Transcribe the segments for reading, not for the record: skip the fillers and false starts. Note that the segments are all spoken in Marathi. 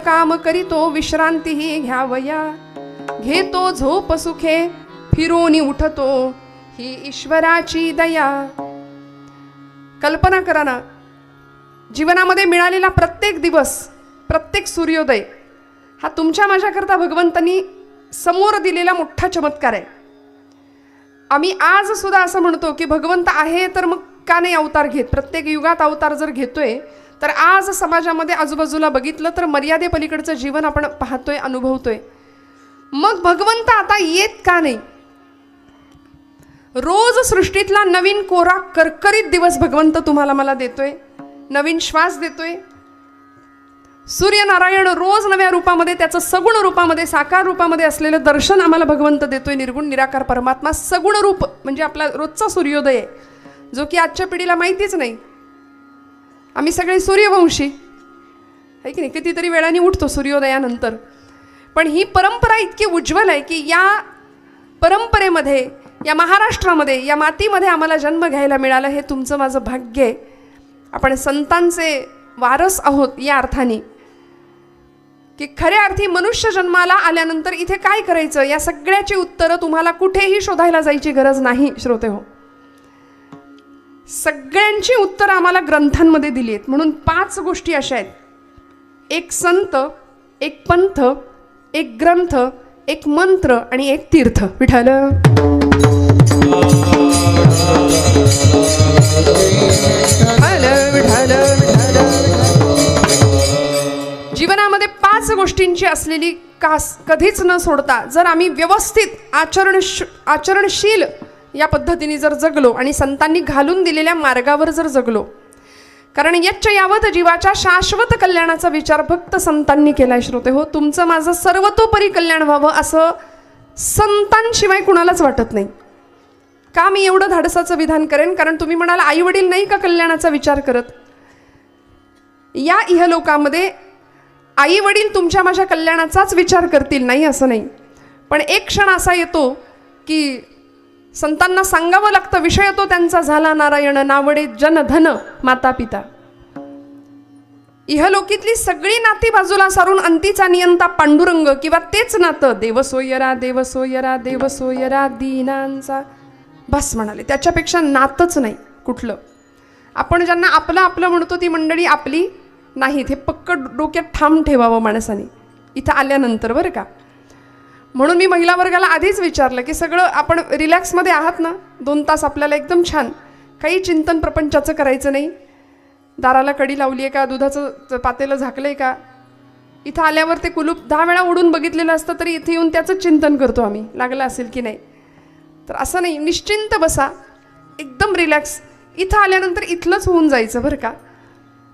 काम करीतो विश्रांतीही घ्यावया, घेतो झोप सुखे फिरून उठतो ही ईश्वराची दया. कल्पना करा ना, जीवनामध्ये मिळालेला प्रत्येक दिवस, प्रत्येक सूर्योदय हा तुमच्या माझ्याकरता भगवंतांनी समोर दिलेला मोठा चमत्कार आहे. आम्ही आज सुद्धा असं म्हणतो की भगवंत आहे तर मग का नाही अवतार घेत. प्रत्येक युगात अवतार जर घेतोय तर आज समाजामध्ये आजूबाजूला बघितलं तर मर्यादेपलीकडचं जीवन आपण पाहतोय, अनुभवतोय. मग भगवंत आता येत का नाही. रोज सृष्टीतला नवीन कोरा करकरीत दिवस भगवंत तुम्हाला मला देतोय, नवीन श्वास देतोय. सूर्यनारायण रोज नव्या रूपामध्ये, त्याचं सगुण रूपामध्ये, साकार रूपामध्ये असलेलं दर्शन आम्हाला भगवंत देतोय. निर्गुण निराकार परमात्मा सगुण रूप म्हणजे आपला रोजचा सूर्योदय आहे, जो की आजच्या पिढीला माहितीच नाही. आम्ही सगळे सूर्यवंशी आहे की नाही, कितीतरी वेळाने उठतो सूर्योदयानंतर. पण ही परंपरा इतकी उज्ज्वल आहे की या परंपरेमध्ये, या महाराष्ट्रामध्ये, या मातीमध्ये आम्हाला जन्म घ्यायला मिळाला. हे तुमचं माझं भाग्य आहे. आपण संतांचे वारस आहोत या अर्थाने की खऱ्या अर्थी मनुष्य जन्माला आल्यानंतर इथे काय करायचं या सगळ्याची उत्तरं तुम्हाला कुठेही शोधायला जायची गरज नाही श्रोते हो. सगळ्यांची उत्तरं आम्हाला ग्रंथांमध्ये दिली आहेत. म्हणून 5 गोष्टी अशा आहेत: एक संत, एक पंथ, एक ग्रंथ, एक मंत्र आणि एक तीर्थ. विठ्ठल जीवनामध्ये 5 गोष्टींची असलेली कास कधीच न सोडता जर आम्ही व्यवस्थित आचरणशील या पद्धतीने जर जगलो आणि संतांनी घालून दिलेल्या मार्गावर जर जगलो, कारण यच्च यावत जीवाच्या शाश्वत कल्याणाचा विचार फक्त संतांनी केलाय श्रोते हो. तुमचं माझं सर्वतोपरी कल्याण व्हावं असं संतांशिवाय कुणालाच वाटत नाही. का मी एवढं धाडसाचं विधान करेन? कारण तुम्ही म्हणाला आई वडील नाही का कल्याणाचा विचार करत. या इहलोकामध्ये आई वडील तुमच्या माझ्या कल्याणाचाच विचार करतील नाही असं नाही, पण एक क्षण असा येतो की संतांना सांगावं लागतं. विषय तो त्यांचा झाला नारायण, नावडे जन धन माता पिता. इहलोकीतली सगळी नाती बाजूला सारून अंतीचा नियंता पांडुरंग किंवा तेच नातं देवसोयरा देवसोयरा देवसोयरा दीनांचा बस म्हणाले. त्याच्यापेक्षा नातच नाही कुठलं. आपण ज्यांना आपलं आपलं म्हणतो ती मंडळी आपली नाहीत, हे पक्क डोक्यात ठाम ठेवावं माणसाने इथं आल्यानंतर बरं का. म्हणून मी महिला वर्गाला आधीच विचारलं की सगळं आपण रिलॅक्समध्ये आहात ना, 2 तास आपल्याला एकदम छान, काही चिंतन प्रपंचाचं करायचं नाही. दाराला कडी लावली आहे का, दुधाचं पातेलं झाकलं आहे का, इथं आल्यावर ते कुलूप 10 वेळा उडून बघितलेलं असतं तरी इथे येऊन त्याचं चिंतन करतो आम्ही, लागलं असेल की नाही. तर असं नाही, निश्चिंत बसा, एकदम रिलॅक्स. इथं आल्यानंतर इथलंच होऊन जायचं बरं का.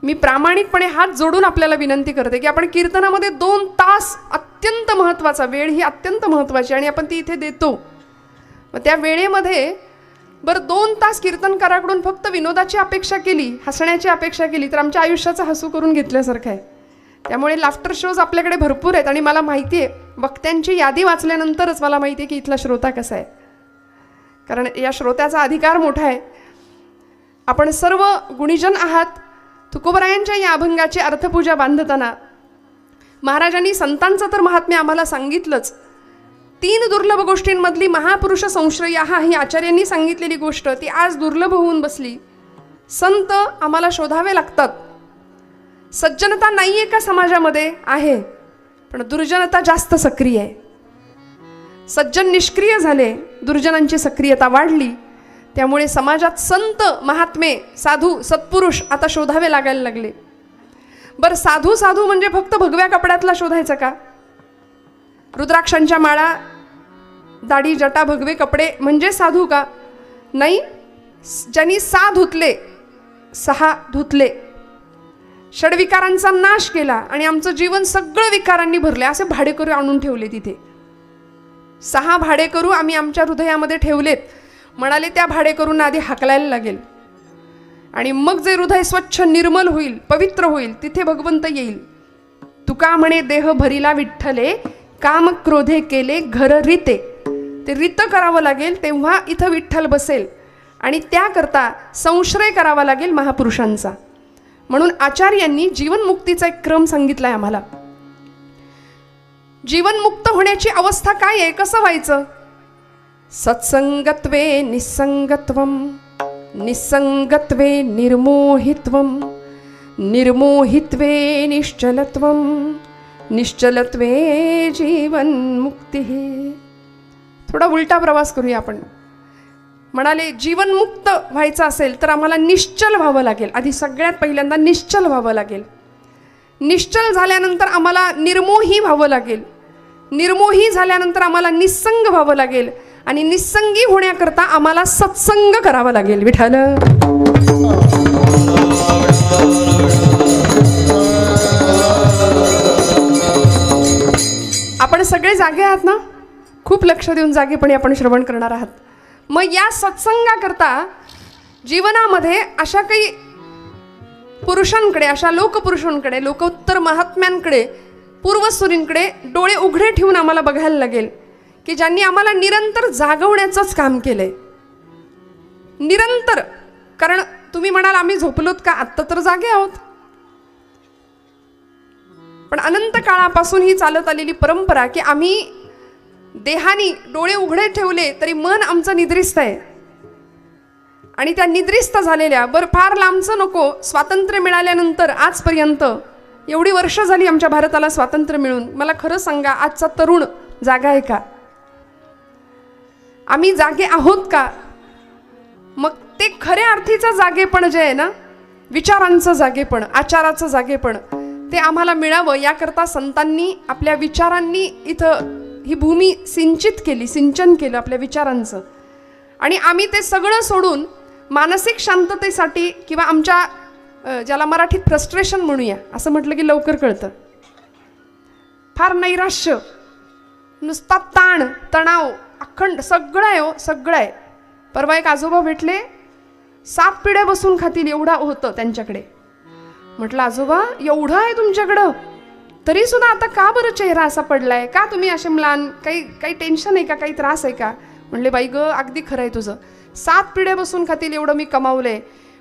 मी प्रामाणिकपणे हात जोडून आपल्याला विनंती करते की आपण कीर्तनामध्ये 2 तास, अत्यंत महत्त्वाचा वेळ ही अत्यंत महत्त्वाची आणि आपण ती इथे देतो. मग त्या वेळेमध्ये बरं 2 तास कीर्तनकाराकडून फक्त विनोदाची अपेक्षा केली, हसण्याची अपेक्षा केली तर आमच्या आयुष्याचं हसू करून घेतल्यासारखं आहे. त्यामुळे लाफ्टर शोज आपल्याकडे भरपूर आहेत आणि मला माहिती आहे, वक्त्यांची यादी वाचल्यानंतरच मला माहिती आहे की इथला श्रोता कसा आहे. कारण या श्रोत्याचा अधिकार मोठा आहे. आपण सर्व गुणीजन आहात. तुकोबरायांच्या या अभंगाची अर्थपूजा बांधताना महाराजांनी संतांचं तर महात्म्य आम्हाला सांगितलंच. 3 दुर्लभ गोष्टींमधली महापुरुष संश्रय ही आचार्यांनी सांगितलेली गोष्ट ती आज दुर्लभ होऊन बसली. संत आम्हाला शोधावे लागतात. सज्जनता नाही आहे का समाजामध्ये? आहे, पण दुर्जनता जास्त सक्रिय आहे. सज्जन निष्क्रिय झाले, दुर्जनांची सक्रियता वाढली. त्यामुळे समाजात संत, महात्मे, साधू, सत्पुरुष आता शोधावे लागायला लागले. बरं, साधू साधू म्हणजे फक्त भगव्या कपड्यातला शोधायचं का? रुद्राक्षांच्या माळा, दाढी, जटा, भगवे कपडे म्हणजे साधू का? नाही. ज्यांनी 6 धुतले, 6 धुतले, षडविकारांचा नाश केला आणि आमचं जीवन सगळं विकारांनी भरले असे भाडेकरू आणून ठेवले तिथे. 6 भाडेकरू आम्ही आमच्या हृदयामध्ये ठेवलेत. म्हणाले त्या भाडेकरूंना आधी हाकलायला लागेल आणि मग जे हृदय स्वच्छ निर्मल होईल, पवित्र होईल, तिथे भगवंत येईल. तुका म्हणे देह भरिला विठ्ठले, काम क्रोधे केले घर रीते. ते रीत करावं लागेल तेव्हा इथं विठ्ठल बसेल आणि त्याकरता संश्रय करावा लागेल महापुरुषांचा. म्हणून आचार्यांनी जीवनमुक्तीचा एक क्रम सांगितलाय आम्हाला. जीवनमुक्त होण्याची अवस्था काय आहे, कसं व्हायचं? सत्संगत्वे निसंगत्वम, निसंगत्वे निर्मोहित्वम, निर्मोहित्वे निश्चलत्वम, निश्चलत्वे जीवनमुक्ती. थोडा उलटा प्रवास करूया आपण. म्हणाले जीवनमुक्त व्हायचं असेल तर आम्हाला निश्चल व्हावं लागेल. आधी सगळ्यात पहिल्यांदा निश्चल व्हावं लागेल. निश्चल झाल्यानंतर आम्हाला निर्मोही व्हावं लागेल. निर्मोही झाल्यानंतर आम्हाला निस्संग व्हावं लागेल. आणि निस्संगी होण्याकरता आम्हाला सत्संग करावा लागेल. विठ्ठल आपण सगळे जागे आहात ना? खूप लक्ष देऊन जागेपणे आपण श्रवण करणार आहात. मग या सत्संगाकरता जीवनामध्ये अशा काही पुरुषांकडे, अशा लोकपुरुषांकडे, लोकोत्तर महात्म्यांकडे, पूर्वसुरींकडे डोळे उघडे ठेवून आम्हाला बघायला लागेल की ज्यांनी आम्हाला निरंतर जागवण्याचंच काम केलंय. निरंतर. कारण तुम्ही म्हणाल आम्ही झोपलोत का? आत्ता तर जागे आहोत. पण अनंत काळापासून ही चालत आलेली परंपरा की आम्ही देहानी डोळे उघडे ठेवले तरी मन आमचं निद्रिस्त आहे. आणि त्या निद्रिस्त झालेल्या, बरं फार लांबचं नको, स्वातंत्र्य मिळाल्यानंतर आजपर्यंत एवढी वर्ष झाली आमच्या भारताला स्वातंत्र्य मिळून, मला खरं सांगा आजचा तरुण जागा आहे का? आम्ही जागे आहोत का? मग ते खऱ्या अर्थीचं जागेपण जे आहे ना, विचारांचं जागेपण, आचाराचं जागेपण, ते आम्हाला मिळावं याकरता संतांनी आपल्या विचारांनी इथं ही भूमी सिंचित केली, सिंचन केलं आपल्या विचारांचं. आणि आम्ही ते सगळं सोडून मानसिक शांततेसाठी किंवा आमच्या ज्याला मराठीत फ्रस्ट्रेशन म्हणूया, असं म्हटलं की लवकर कळतं, फार नैराश्य, नुसता ताण तणाव अखंड सगळं आहे. हो सगळं आहे. परवा एक आजोबा भेटले, 7 पिढ्या बसून खातील एवढा होतं त्यांच्याकडे. म्हटलं आजोबा एवढं आहे तुमच्याकडं, तरी सुद्धा आता का बरं चेहरा असा पडलाय? का तुम्ही असे म्लान? काही टेन्शन आहे का? काही त्रास आहे का? म्हणले बाई ग अगदी खरं आहे तुझं. 7 पिढ्या बसून खातील एवढं मी कमावलंय,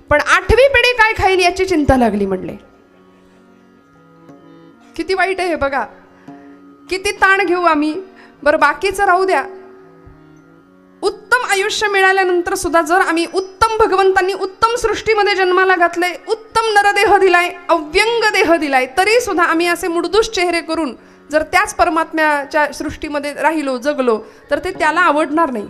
पण 8वी पिढी काय खाईल याची चिंता लागली. म्हणले किती वाईट आहे हे बघा. किती ताण घेऊ आम्ही. बरं बाकीचं राहू द्या. उत्तम आयुष्य मिळाल्यानंतर सुद्धा जर आम्ही उत्तम, भगवंतांनी उत्तम सृष्टीमध्ये जन्माला घातले, उत्तम नरदेह दिलाय, अव्यंग देह दिलाय, तरी सुद्धा आम्ही असे मुडदूस चेहरे करून जर त्याच परमात्म्याच्या सृष्टीमध्ये राहिलो, जगलो, तर ते त्याला आवडणार नाही.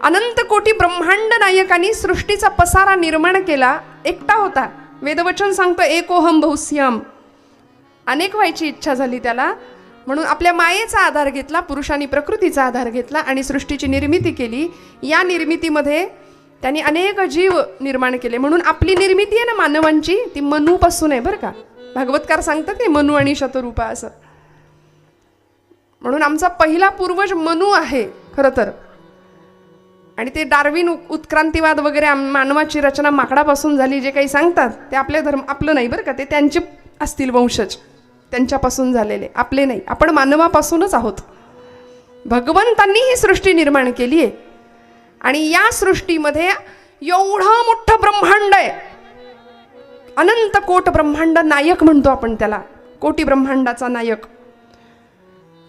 अनंत कोटी ब्रह्मांड नायकांनी सृष्टीचा पसारा निर्माण केला, एकटा होता. वेदवचन सांगतो एकोहम बहुस्याम. अनेक व्हायची इच्छा झाली त्याला, म्हणून आपल्या मायेचा आधार घेतला, पुरुषांनी प्रकृतीचा आधार घेतला आणि सृष्टीची निर्मिती केली. या निर्मितीमध्ये त्यांनी अनेक जीव निर्माण केले. म्हणून आपली निर्मिती आहे ना मानवांची, ती मनूपासून आहे बरं का. भागवतकार सांगतात नाही मनू आणि शतरूपा असं. म्हणून आमचा पहिला पूर्वज मनू आहे खरं तर. आणि ते डार्विन उत्क्रांतीवाद वगैरे मानवाची रचना माकडापासून झाली जे काही सांगतात ते आपले धर्म, आपलं नाही बरं का. ते त्यांचे असतील वंशज, त्यांच्यापासून झालेले, आपले नाही. आपण मानवापासूनच आहोत. भगवंतांनी ही सृष्टी निर्माण केली आहे आणि या सृष्टीमध्ये एवढं मोठं ब्रह्मांड आहे. अनंत कोट ब्रह्मांड नायक म्हणतो आपण त्याला, कोटी ब्रह्मांडाचा नायक.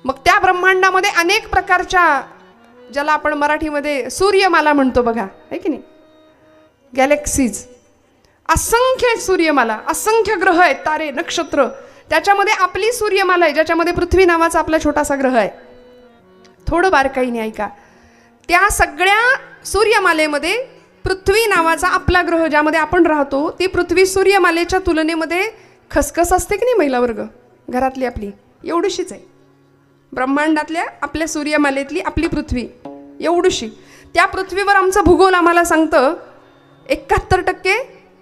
मग त्या ब्रह्मांडामध्ये अनेक प्रकारच्या, ज्याला आपण मराठीमध्ये सूर्यमाला म्हणतो बघा, आहे की नाही, गॅलेक्सीज, असंख्य सूर्यमाला, असंख्य ग्रह आहेत, तारे, नक्षत्र. त्याच्यामध्ये आपली सूर्यमाला आहे, ज्याच्यामध्ये पृथ्वी नावाचा आपला छोटासा ग्रह आहे. थोडं बारकाईने ऐका. त्या सगळ्या सूर्यमालेमध्ये पृथ्वी नावाचा आपला ग्रह ज्यामध्ये आपण राहतो, ती पृथ्वी सूर्यमालेच्या तुलनेमध्ये खसखस असते की नाही, महिला वर्ग घरातली आपली एवढीशीच आहे. ब्रह्मांडातल्या आपल्या सूर्यमालेतली आपली पृथ्वी एवढीशी. त्या पृथ्वीवर आमचा भूगोल आम्हाला सांगतं 71%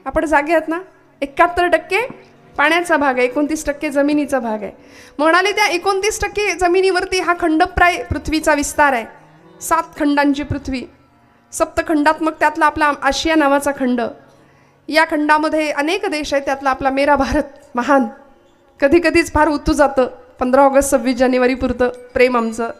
आपण जागे आहात ना, 71% पाण्याचा भाग आहे, 29% जमिनीचा भाग आहे. म्हणाले त्या 29% जमिनीवरती हा खंडप्राय पृथ्वीचा विस्तार आहे. 7 खंडांची पृथ्वी, सप्तखंडात्मक. त्यातला आपला आशिया नावाचा खंड. या खंडामध्ये अनेक देश आहेत. त्यातला आपला मेरा भारत महान. कधी कधीच फार उतू जातं 15 ऑगस्ट 26 जानेवारी पुरतं प्रेम आमचं.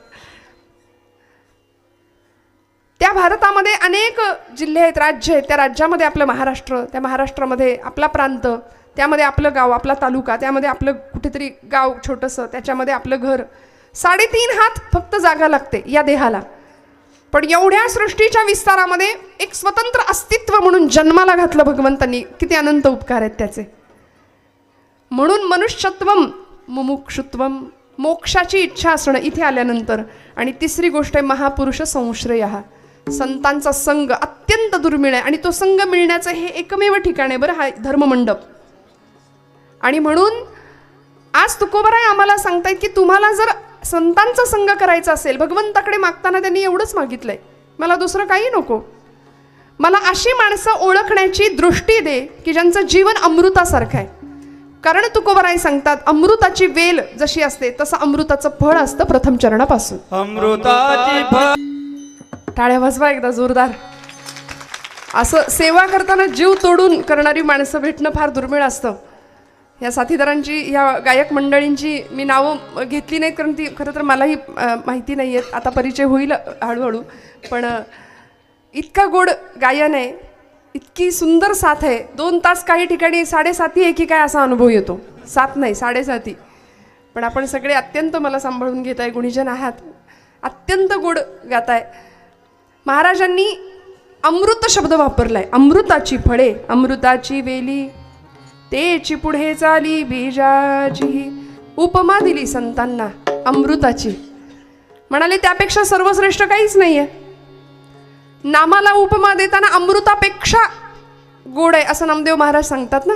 त्या भारतामध्ये अनेक जिल्हे आहेत, राज्य आहेत. त्या राज्यामध्ये आपलं महाराष्ट्र, त्या महाराष्ट्रामध्ये आपला प्रांत, त्यामध्ये आपलं गाव, आपला तालुका, त्यामध्ये आपलं कुठेतरी गाव छोटंसं, त्याच्यामध्ये आपलं घर. 3.5 हात फक्त जागा लागते या देहाला, पण एवढ्या सृष्टीच्या विस्तारामध्ये एक स्वतंत्र अस्तित्व म्हणून जन्माला घातलं भगवंतांनी. किती अनंत उपकार आहेत त्याचे. म्हणून मनुष्यत्वम मुमुक्षुत्वम, मोक्षाची इच्छा असणं इथे आल्यानंतर. आणि तिसरी गोष्ट आहे महापुरुष संश्रयः, संतांचा संग अत्यंत दुर्मिळ आहे. आणि तो संग मिळण्याचं हे एकमेव ठिकाण आहे बरं, हा धर्ममंडप. आणि म्हणून आज तुकोबराय आम्हाला सांगतायत की तुम्हाला जर संतांचा संग करायचा असेल, भगवंताकडे मागताना त्यांनी एवढंच मागितलंय, मला दुसरं काही नको, मला अशी माणसं ओळखण्याची दृष्टी दे की ज्यांचं जीवन अमृतासारखं आहे. कारण तुकोबराय सांगतात अमृताची वेल जशी असते तसं अमृताचं फळ असतं प्रथम चरणापासून. अमृताची फळ. टाळ्या वाजवा एकदा जोरदार. असं सेवा करताना जीव तोडून करणारी माणसं भेटणं फार दुर्मिळ असतं. ह्या साथीदारांची, ह्या गायक मंडळींची मी नावं घेतली नाहीत कारण ती खरं तर मलाही माहिती नाही आहेत. आता परिचय होईल हळूहळू. पण इतका गोड गायन आहे, इतकी सुंदर साथ आहे. 2 तास काही ठिकाणी 7.5 आहे की काय असा अनुभव येतो. 7 नाही 7.5. पण आपण सगळे अत्यंत मला सांभाळून घेत आहे, गुणीजन आहात, अत्यंत गोड गाताय. महाराजांनी अमृत शब्द वापरलाय. अमृताची फळे, अमृताची वेली, तेची पुढे चाली बीजाची. उपमा दिली संतांना अमृताची. म्हणाले त्यापेक्षा सर्वश्रेष्ठ काहीच नाहीये. नामाला उपमा देताना अमृतापेक्षा गोड आहे असं नामदेव महाराज सांगतात ना.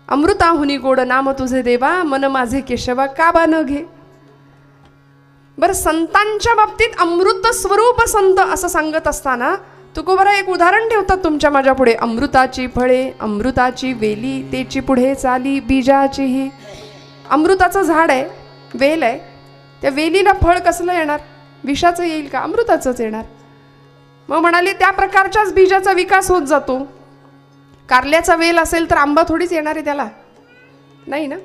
अमृताहुनी गोड नाम तुझे देवा, मन माझे केशवा का बा न घे. बरं, संतांच्या बाबतीत अमृत स्वरूप संत असं सांगत असताना तुकोबराय एक उदाहरण ठेवतात तुमच्या माझ्या पुढे. अमृताची फळे, अमृताची वेली, तेची पुढे चाली बीजाचीही. अमृताचं झाड आहे, वेल आहे, त्या वेलीला फळ कसलं येणार? विषाचं येईल का? अमृताचंच येणार. मग म्हणाले त्या प्रकारच्याच बीजाचा विकास होत जातो. कारल्याचा वेल असेल तर आंबा थोडीच येणार आहे त्याला, नाही ना.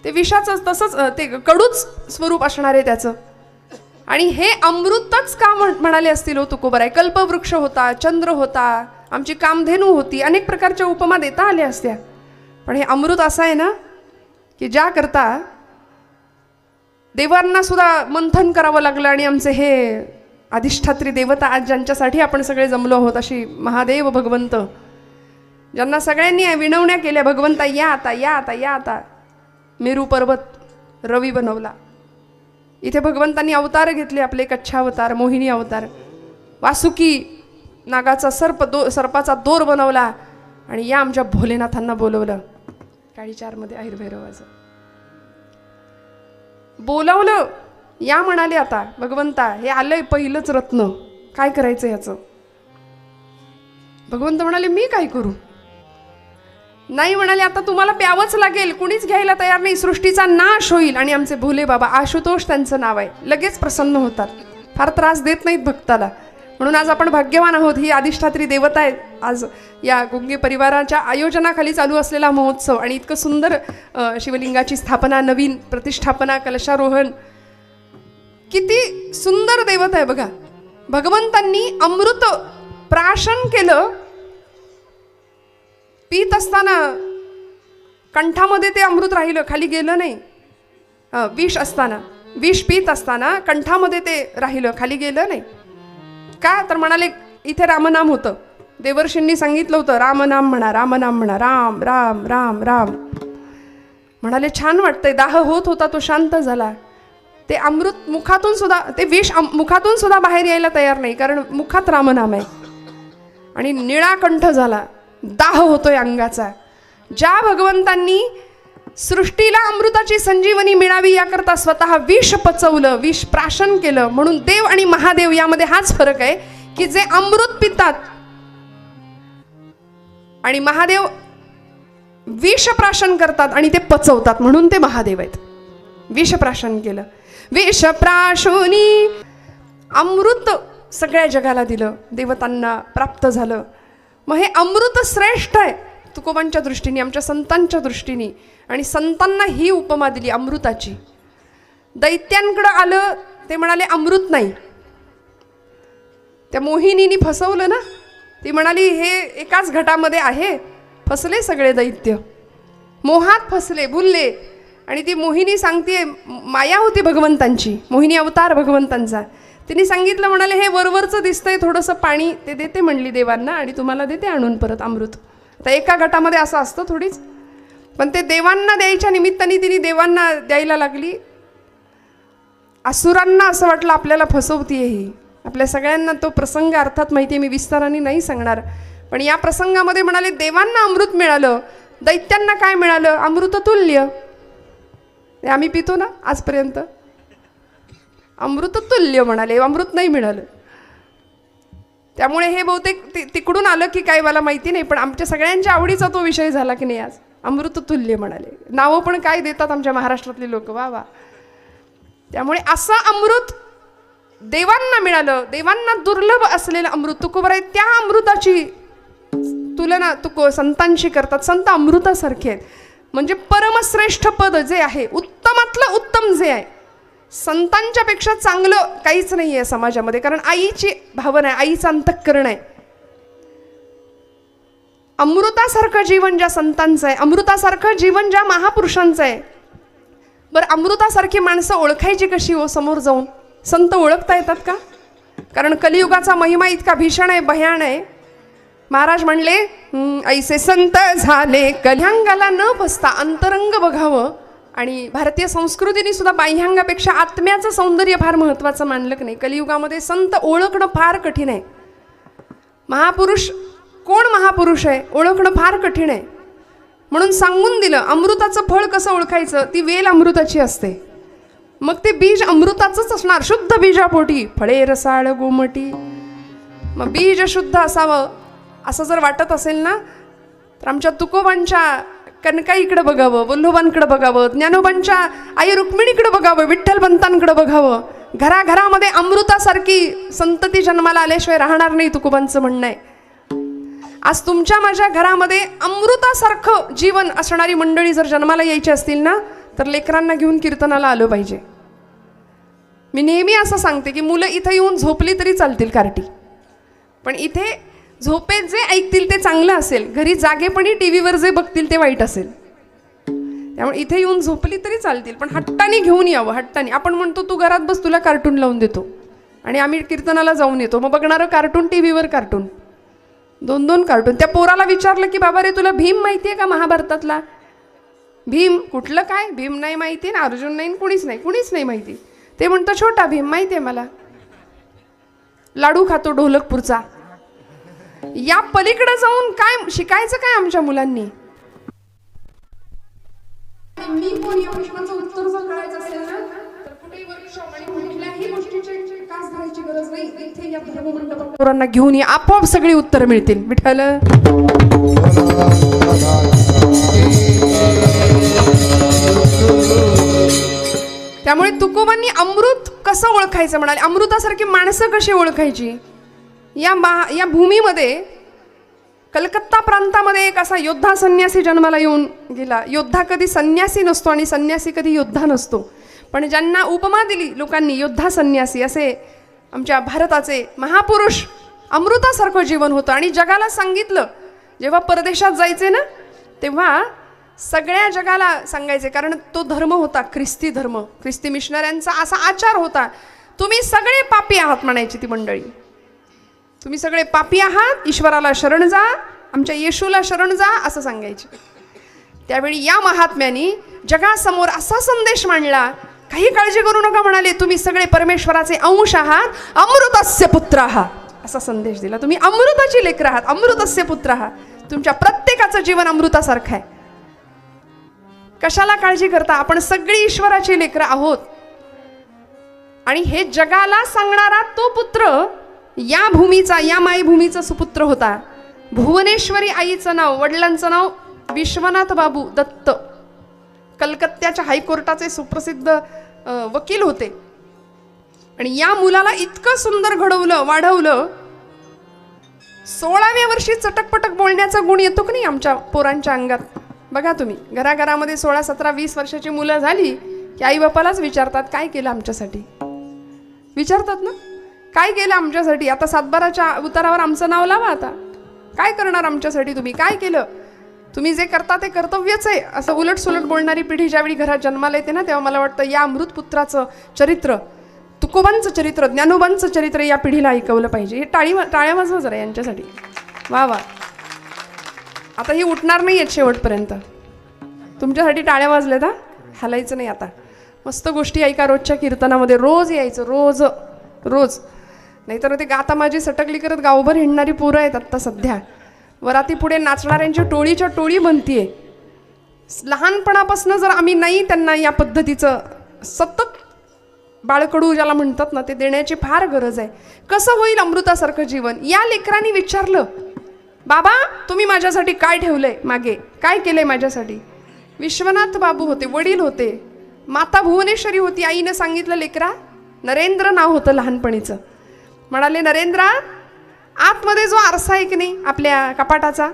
ते विषाचं तसंच ते कडूच स्वरूप असणार आहे त्याचं. आणि हे अमृतच का म्हणाले असतील हो तुकोबराय. कल्पवृक्ष होता, चंद्र होता, आमची कामधेनू होती, अनेक प्रकारच्या उपमा देता आल्या असत्या. पण हे अमृत असं आहे ना की ज्या करता देवांना सुद्धा मंथन करावं लागलं. आणि आमचे हे अधिष्ठात्री देवता आज ज्यांच्यासाठी आपण सगळे जमलो आहोत, अशी महादेव भगवंत, ज्यांना सगळ्यांनी विनवण्या केल्या, भगवंता या आता, या आता, या आता. मेरू पर्वत रवी बनवला. इथे भगवंतांनी अवतार घेतले आपले, कच्छावतार, मोहिनी अवतार, वासुकी नागाचा सर्पाचा दोर बनवला. आणि या आमच्या भोलेनाथांना बोलवलं. काळी 4 आयुर्भैरवाचं बोलवलं. या म्हणाले आता भगवंता, हे आलंय पहिलंच रत्न, काय करायचं ह्याचं? भगवंत म्हणाले मी काय करू? नाही म्हणाले आता तुम्हाला प्यावंच लागेल, कुणीच घ्यायला तयार नाही, सृष्टीचा नाश होईल. आणि आमचे भोले बाबा, आशुतोष त्यांचं नाव आहे, लगेच प्रसन्न होतात, फार त्रास देत नाहीत भक्ताला. म्हणून आज आपण भाग्यवान आहोत. ही अधिष्ठात्री देवता आहे. आज या गुंगे परिवाराच्या आयोजनाखाली चालू असलेला महोत्सव आणि इतकं सुंदर शिवलिंगाची स्थापना, नवीन प्रतिष्ठापना, कलशारोहण, किती सुंदर देवता आहे बघा. भगवंतांनी अमृत प्राशन केलं. पीत असताना कंठामध्ये ते अमृत राहिलं, खाली गेलं नाही. विष असताना, विष पीत असताना कंठामध्ये ते राहिलं, खाली गेलं नाही. का तर म्हणाले इथे रामनाम होतं. देवर्षींनी सांगितलं होतं रामनाम म्हणा, रामनाम म्हणा, राम राम राम राम. म्हणाले छान वाटतंय. दाह होत होता, तो शांत झाला. ते अमृत मुखातून सुद्धा, ते विष मुखातून सुद्धा बाहेर यायला तयार नाही, कारण मुखात रामनाम आहे. आणि निळा कंठ झाला, दाह होतोय अंगाचा. ज्या भगवंतांनी सृष्टीला अमृताची संजीवनी मिळावी याकरता स्वतः विष पचवलं, विष प्राशन केलं. म्हणून देव आणि महादेव यामध्ये हाच फरक आहे की जे अमृत पितात आणि महादेव विष प्राशन करतात आणि ते पचवतात, म्हणून ते महादेव आहेत. विष प्राशन केलं, विष प्राशुनी अमृत सगळ्या जगाला दिलं, देवतांना प्राप्त झालं. मग हे अमृत श्रेष्ठ आहे तुकोबांच्या दृष्टीने, आमच्या संतांच्या दृष्टीने. आणि संतांना ही उपमा दिली अमृताची. दैत्यांकडं आलं, ते म्हणाले अमृत नाही. त्या मोहिनीने फसवलं ना, ती म्हणाली हे एकाच घटामध्ये आहे. फसले सगळे दैत्य, मोहात फसले, भुलले. आणि ती मोहिनी सांगते, माया होती भगवंतांची, मोहिनी अवतार भगवंतांचा. तिने सांगितलं, म्हणाले हे वरवरचं दिसतंय थोडंसं पाणी, ते देते म्हणली देवांना आणि तुम्हाला देते आणून परत अमृत. आता एका गटामध्ये असं असतं थोडीच, पण ते देवांना द्यायच्या निमित्ताने तिने देवांना द्यायला लागली. असुरांना असं वाटलं आपल्याला फसवतीये ही. आपल्या सगळ्यांना तो प्रसंग अर्थात माहिती आहे, मी विस्ताराने नाही सांगणार. पण या प्रसंगामध्ये म्हणाले देवांना अमृत मिळालं, दैत्यांना काय मिळालं? अमृततुल्य. आम्ही पितो ना आजपर्यंत, अमृततुल्य म्हणाले, अमृत नाही मिळालं. त्यामुळे हे बहुतेक तिकडून आलं की काय मला माहिती नाही, पण आमच्या सगळ्यांच्या आवडीचा तो विषय झाला की नाही आज. अमृततुल्य म्हणाले, नावं पण काय देतात आमच्या महाराष्ट्रातले लोक, वा वा. त्यामुळे असं अमृत देवांना मिळालं, देवांना दुर्लभ असलेलं अमृत. तुकोबराय त्या अमृताची तुलना संतांशी करतात. संत अमृतासारखे आहेत. म्हणजे परमश्रेष्ठ पद जे आहे, उत्तमातलं उत्तम जे आहे, संतांच्या पेक्षा चांगलं काहीच नाही आहे समाजामध्ये. कारण आईची भावना आहे, आईचं अंतःकरण आहे. अमृतासारखं जीवन ज्या संतांचं आहे, अमृतासारखं जीवन ज्या महापुरुषांचं आहे. बरं, अमृतासारखी माणसं ओळखायची कशी हो? समोर जाऊन संत ओळखता येतात का? कारण कलियुगाचा महिमा इतका भीषण आहे, भयान आहे. महाराज म्हणले, ऐसे संत झाले कल्याणगाला न बसता अंतरंग बघावं. आणि भारतीय संस्कृतीने सुद्धा बाह्यांगापेक्षा आत्म्याचं सौंदर्य फार महत्त्वाचं मानलं की नाही. कलियुगामध्ये संत ओळखणं फार कठीण आहे. महापुरुष कोण महापुरुष आहे ओळखणं फार कठीण आहे. म्हणून सांगून दिलं, अमृताचं फळ कसं ओळखायचं? ती वेल अमृताची असते. मग ते बीज अमृताचंच असणार, शुद्ध बीजापोटी फळे रसाळ गोमटी. मग बीज शुद्ध असावं असं जर वाटत असेल ना, तर आमच्या तुकोबांच्या कनकाईकडे बघावं, वल्लोबांकडे बघावं, ज्ञानोबांच्या आई रुक्मिणीकडे बघावं, विठ्ठलपंतांकडे बघावं. घराघरामध्ये अमृतासारखी संतती जन्माला आल्याशिवाय राहणार नाही, तुकोबांचं म्हणणं आहे. आज तुमच्या माझ्या घरामध्ये अमृतासारखं जीवन असणारी मंडळी जर जन्माला यायची असतील ना, तर लेकरांना घेऊन कीर्तनाला आलं पाहिजे. मी नेहमी असं सांगते की मुलं इथं येऊन झोपली तरी चालतील कार्टी, पण इथे झोपेत जे ऐकतील ते चांगलं असेल, घरी जागेपणी टी व्हीवर जे बघतील ते वाईट असेल. त्यामुळे इथे येऊन झोपली तरी चालतील, पण हट्टाने घेऊन यावं. हट्टाने आपण म्हणतो तू घरात बस, तुला कार्टून लावून देतो, आणि आम्ही कीर्तनाला जाऊन येतो. मग बघणारं कार्टून, टी व्हीवर कार्टून, 2-2 कार्टून. त्या पोराला विचारलं की बाबा रे तुला भीम माहिती आहे का महाभारतातला? भीम कुठलं काय? भीम नाही माहिती ना, अर्जुन नाही, कुणीच नाही माहिती. ते म्हणतं छोटा भीम माहिती आहे मला, लाडू खातो ढोलकपूरचा. या पलीकडे जाऊन काय शिकायचं काय आमच्या मुलांनी? मी कोण या प्रश्नाचं उत्तर जर कळायचं असेल ना, तर कुठेही वर्कशॉप आणि कुठल्याही गोष्टीची कास धरायची गरज नाही. इथे या धर्ममंडपात पोरांना घेऊन या, आपोआप सगळी उत्तर मिळतील. विठ्ठल त्यामुळे तुकोबांनी अमृत कसं ओळखायचं म्हणाले, अमृतासारखी माणसं कशी ओळखायची. या भूमीमध्ये कलकत्ता प्रांतामध्ये एक असा योद्धा संन्यासी जन्माला येऊन गेला. योद्धा कधी संन्यासी नसतो आणि संन्यासी कधी योद्धा नसतो, पण ज्यांना उपमा दिली लोकांनी योद्धा संन्यासी, असे आमच्या भारताचे महापुरुष. अमृतासारखं जीवन होतं आणि जगाला सांगितलं. जेव्हा परदेशात जायचे ना, तेव्हा सगळ्या जगाला सांगायचे, कारण तो धर्म होता ख्रिस्ती धर्म. ख्रिस्ती मिशनऱ्यांचा असा आचार होता, तुम्ही सगळे पापी आहात म्हणायची ती मंडळी. तुम्ही सगळे पापी आहात, ईश्वराला शरण जा, आमच्या येशूला शरण जा, असं सांगायचे. त्यावेळी या महात्म्यानी जगासमोर असा संदेश मांडला, काही काळजी करू नका म्हणाले, तुम्ही सगळे परमेश्वराचे अंश आहात, अमृतस्य पुत्र आहात, असा संदेश दिला. तुम्ही अमृताची लेकर आहात, अमृतस्य पुत्र आहात. तुमच्या प्रत्येकाचं जीवन अमृतासारखं आहे. कशाला काळजी करता? आपण सगळी ईश्वराची लेकरं आहोत. आणि हे जगाला सांगणारा तो पुत्र या भूमीचा, या मायभूमीचा सुपुत्र होता. भुवनेश्वरी आईचं नाव, वडिलांचं नाव विश्वनाथ बाबू दत्त. कलकत्त्याच्या हायकोर्टाचे सुप्रसिद्ध वकील होते. आणि या मुलाला इतकं सुंदर घडवलं, वाढवलं. 16व्या वर्षी चटकपटक बोलण्याचा गुण येतो की नाही आमच्या पोरांच्या अंगात? बघा तुम्ही, घराघरामध्ये 16, 17, 20 वर्षाची मुलं झाली की आई बापालाच विचारतात, काय केलं आमच्यासाठी? विचारतात ना, काय केलं आमच्यासाठी? आता सातबाराच्या उतारावर आमचं नाव लावा, आता काय करणार आमच्यासाठी तुम्ही, काय केलं? तुम्ही जे करता ते कर्तव्यच आहे असं उलट सुलट बोलणारी पिढी ज्यावेळी घरात जन्माला येते ना, तेव्हा मला वाटतं या अमृतपुत्राचं चरित्र, तुकोबांचं चरित्र, ज्ञानोबांचं चरित्र या पिढीला ऐकवलं पाहिजे. हे टाळ्या वाजवा जरा यांच्यासाठी. वा वा. आता ही उठणार नाही आहेत शेवटपर्यंत. तुमच्यासाठी टाळ्या वाजल्या ना, हालायचं नाही आता. मस्त गोष्टी ऐका रोजच्या कीर्तनामध्ये. रोज यायचं, रोज रोज. नाहीतर ते गाता माझी सटकली करत गावभर हिंडणारी पोरं आहेत आत्ता सध्या. वराती पुढे नाचणाऱ्यांची टोळीच्या टोळी बनतीये. लहानपणापासून जर आम्ही नाही त्यांना या पद्धतीचं सतत बाळकडू ज्याला म्हणतात ना, ते देण्याची फार गरज आहे. कसं होईल अमृतासारखं जीवन? या लेकरांनी विचारलं, बाबा तुम्ही माझ्यासाठी काय ठेवलंय मागे, काय केलंय माझ्यासाठी? विश्वनाथ बाबू होते, वडील होते, माता भुवनेश्वरी होती. आईनं सांगितलं, लेकरा, नरेंद्र नाव होतं लहानपणीचं. म्हणाले, नरेंद्रा, आतमध्ये जो आरसा आहे की नाही आपल्या कपाटाचा,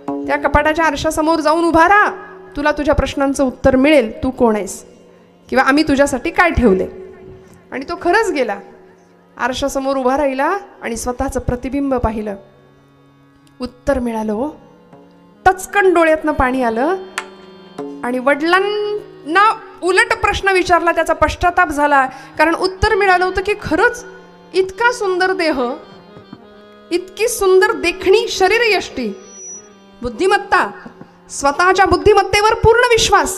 त्या कपाटाच्या आरशासमोर जाऊन उभा राहा, तुला तुझ्या प्रश्नांचं उत्तर मिळेल. तू कोण आहेस किंवा आम्ही तुझ्यासाठी काय ठेवले. आणि तो खरंच गेला, आरशासमोर उभा राहिला आणि स्वतःचं प्रतिबिंब पाहिलं. उत्तर मिळालं हो. टचकन डोळ्यातनं पाणी आलं आणि वडिलांना उलट प्रश्न विचारला, त्याचा पश्चाताप झाला. कारण उत्तर मिळालं होतं की खरंच इतका सुंदर देह, इतकी सुंदर देखणी शरीरयष्टी, बुद्धिमत्ता, स्वतःच्या बुद्धिमत्तेवर पूर्ण विश्वास,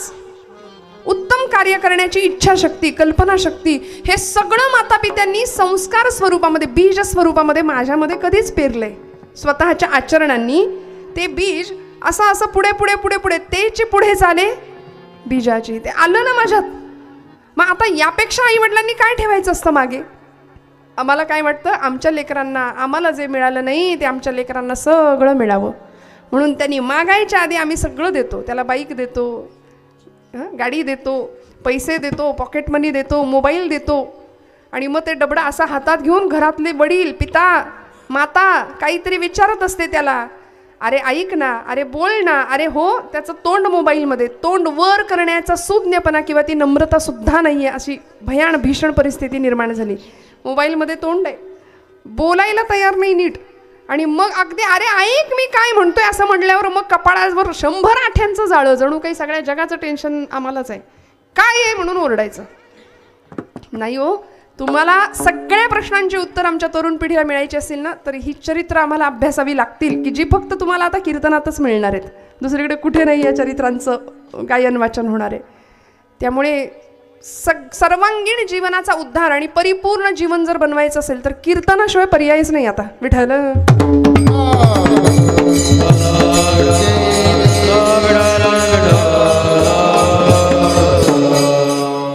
उत्तम कार्य करण्याची इच्छाशक्ती, कल्पनाशक्ती, हे सगळं मातापित्यांनी संस्कार स्वरूपामध्ये, बीज स्वरूपामध्ये माझ्यामध्ये कधीच पेरलंय. स्वतःच्या आचरणांनी ते बीज असं असं पुढे पुढे पुढे पुढे तेची पुढे चाले बीजाची, ते आलं ना माझ्यात. मग आता यापेक्षा आईवडिलांनी काय ठेवायचं असतं मागे? आम्हाला काय वाटतं, आमच्या लेकरांना, आम्हाला जे मिळालं नाही ते आमच्या लेकरांना सगळं मिळावं म्हणून त्यांनी मागायच्या आधी आम्ही सगळं देतो. त्याला बाईक देतो, गाडी देतो, पैसे देतो, पॉकेट मनी देतो, मोबाईल देतो. आणि मग ते डबडा असा हातात घेऊन घरातले वडील, पिता, माता काहीतरी विचारत असते त्याला, अरे ऐक ना, अरे बोल ना, अरे हो. त्याचं तोंड मोबाईलमध्ये, तोंड वर करण्याचा सुज्ञपणा किंवा ती नम्रता सुद्धा नाही आहे, अशी भीषण परिस्थिती निर्माण झाली. मोबाईलमध्ये तोंड आहे, बोलायला तयार नाही नीट. आणि मग अगदी अरे ऐक मी काय म्हणतोय असं म्हटल्यावर मग कपाळावर 100 आठ्यांचं जाळं, जणू काही सगळ्या जगाचं टेन्शन आम्हालाच आहे, काय आहे म्हणून ओरडायचं. नाही हो, तुम्हाला सगळ्या प्रश्नांची उत्तर आमच्या तरुण पिढीला मिळायची असेल ना, तर ही चरित्र आम्हाला अभ्यासावी लागतील, की जी फक्त तुम्हाला आता कीर्तनातच मिळणार आहेत. दुसरीकडे कुठे नाही या चरित्रांचं गायन वाचन होणार आहे. त्यामुळे सर्वांगीण जीवनाचा उद्धार आणि परिपूर्ण जीवन जर बनवायचं असेल तर कीर्तनाशिवाय पर्यायच नाही. आता विठ्ठल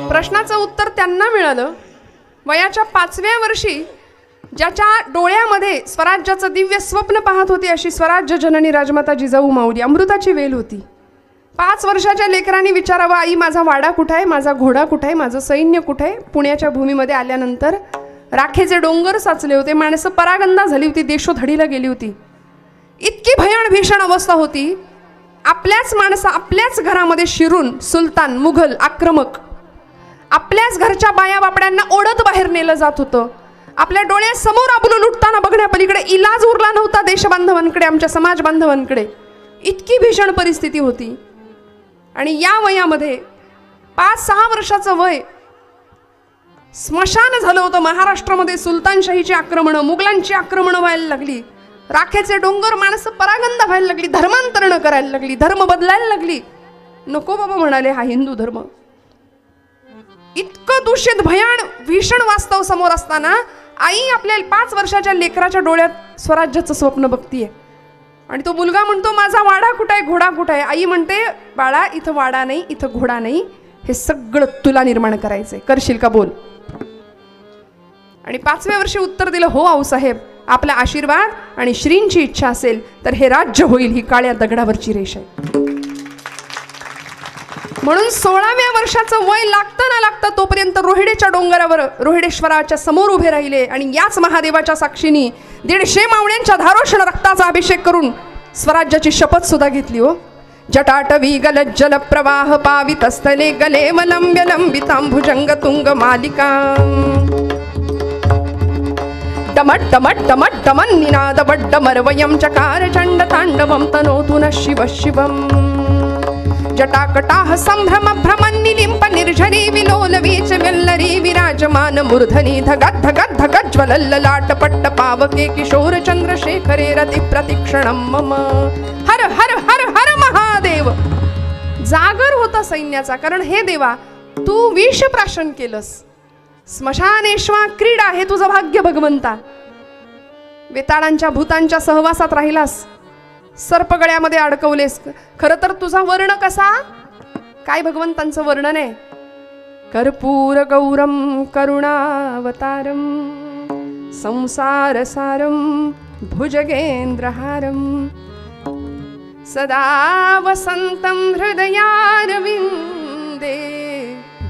प्रश्नाचं उत्तर त्यांना मिळालं वयाच्या 5व्या वर्षी, ज्याच्या डोळ्यामध्ये स्वराज्याचं दिव्य स्वप्न पाहत होती अशी स्वराज्य जननी राजमाता जिजाऊ माऊली. अमृताची वेल होती. 5 वर्षाच्या लेकरांनी विचारावं, आई माझा वाडा कुठं आहे, माझा घोडा कुठं आहे, माझं सैन्य कुठं आहे. पुण्याच्या भूमीमध्ये आल्यानंतर राखेचे डोंगर साचले होते, माणसं परागंदा झाली होती, देशोधडीला गेली होती. इतकी भीषण अवस्था होती. आपल्याच माणसं आपल्याच घरामध्ये शिरून सुलतान, मुघल, आक्रमक आपल्याच घरच्या बाया बापड्यांना ओढत बाहेर नेलं जात होतं. आपल्या डोळ्यासमोर आपलं लुटताना बघण्यापलीकडे इलाज उरला नव्हता देशबांधवांकडे, आमच्या समाज बांधवांकडे. इतकी भीषण परिस्थिती होती. आणि या वयामध्ये 5-6 वर्षाचं वय स्मशान झालं होतं. महाराष्ट्रामध्ये सुलतानशाहीची आक्रमणं, मुघलांची आक्रमणं व्हायला लागली. राखेचे डोंगर, माणसं परागंदा व्हायला लागली, धर्मांतरणं करायला लागली, धर्म बदलायला लागली. नको बाबा म्हणाले हा हिंदू धर्म. इतकं दूषित भीषण वास्तव समोर असताना आई आपल्या 5 वर्षाच्या लेकराच्या डोळ्यात स्वराज्याचं स्वप्न बघतीये. आणि तो मुलगा म्हणतो माझा वाडा कुठं आहे, घोडा कुठं आहे. आई म्हणते बाळा इथं वाडा नाही, इथं घोडा नाही, हे सगळं तुला निर्माण करायचंय, करशील का बोल. आणि 5व्या वर्षी उत्तर दिलं, हो आऊसाहेब, आपला आशीर्वाद आणि श्रींची इच्छा असेल तर हे राज्य होईल, ही काळ्या दगडावरची रेष आहे. म्हणून 16व्या वर्षाचं वय लागतं ना लागतं तोपर्यंत रोहिडेच्या डोंगरावर रोहिडेश्वराच्या समोर उभे राहिले आणि याच महादेवाच्या साक्षीने 150 मावळ्यांच्या धारोषण रक्ताचा अभिषेक करून स्वराज्याची शपथ सुद्धा घेतली. हो, जटाटवी गलज्जल प्रवाह पावितस्थले गले वलंब्य लंबितांभुजंग तुंग मालिका मट्टमट्टमट्टमट्टमन्निनाद वड्डमर्वयं चकार चण्ड ताण्डवं तनोतु नः शिवः शिवम् जटाकटाः सम्भ्रम भ्रमन्निलिम्प निर्झरी विलोलवी च व्यल्लरी विराजमान मूर्धनि धगद्धगद्धगज्ज्वलल्ललाट पट्ट पावके किशोर चन्द्रशेखरे रति प्रतिक्षणं मम हर हर हर हर महादेव. जागर होता सैन्याचा, कारण हे देवा तू विष प्राशन केलंस, स्मशानेश्वा क्रीडा हे तुझं भाग्य भगवंता. वेताळांच्या भूतांच्या सहवासात राहिलास, सर्पगळ्यामध्ये अडकवलेस. खरं तर तुझा वर्ण कसा, काय भगवंतांचं वर्णन आहे. कर्पूर गौरम करुणावतारम संसारसारम भुजगेंद्रहारम सदा वसंतं हृदयारविंदे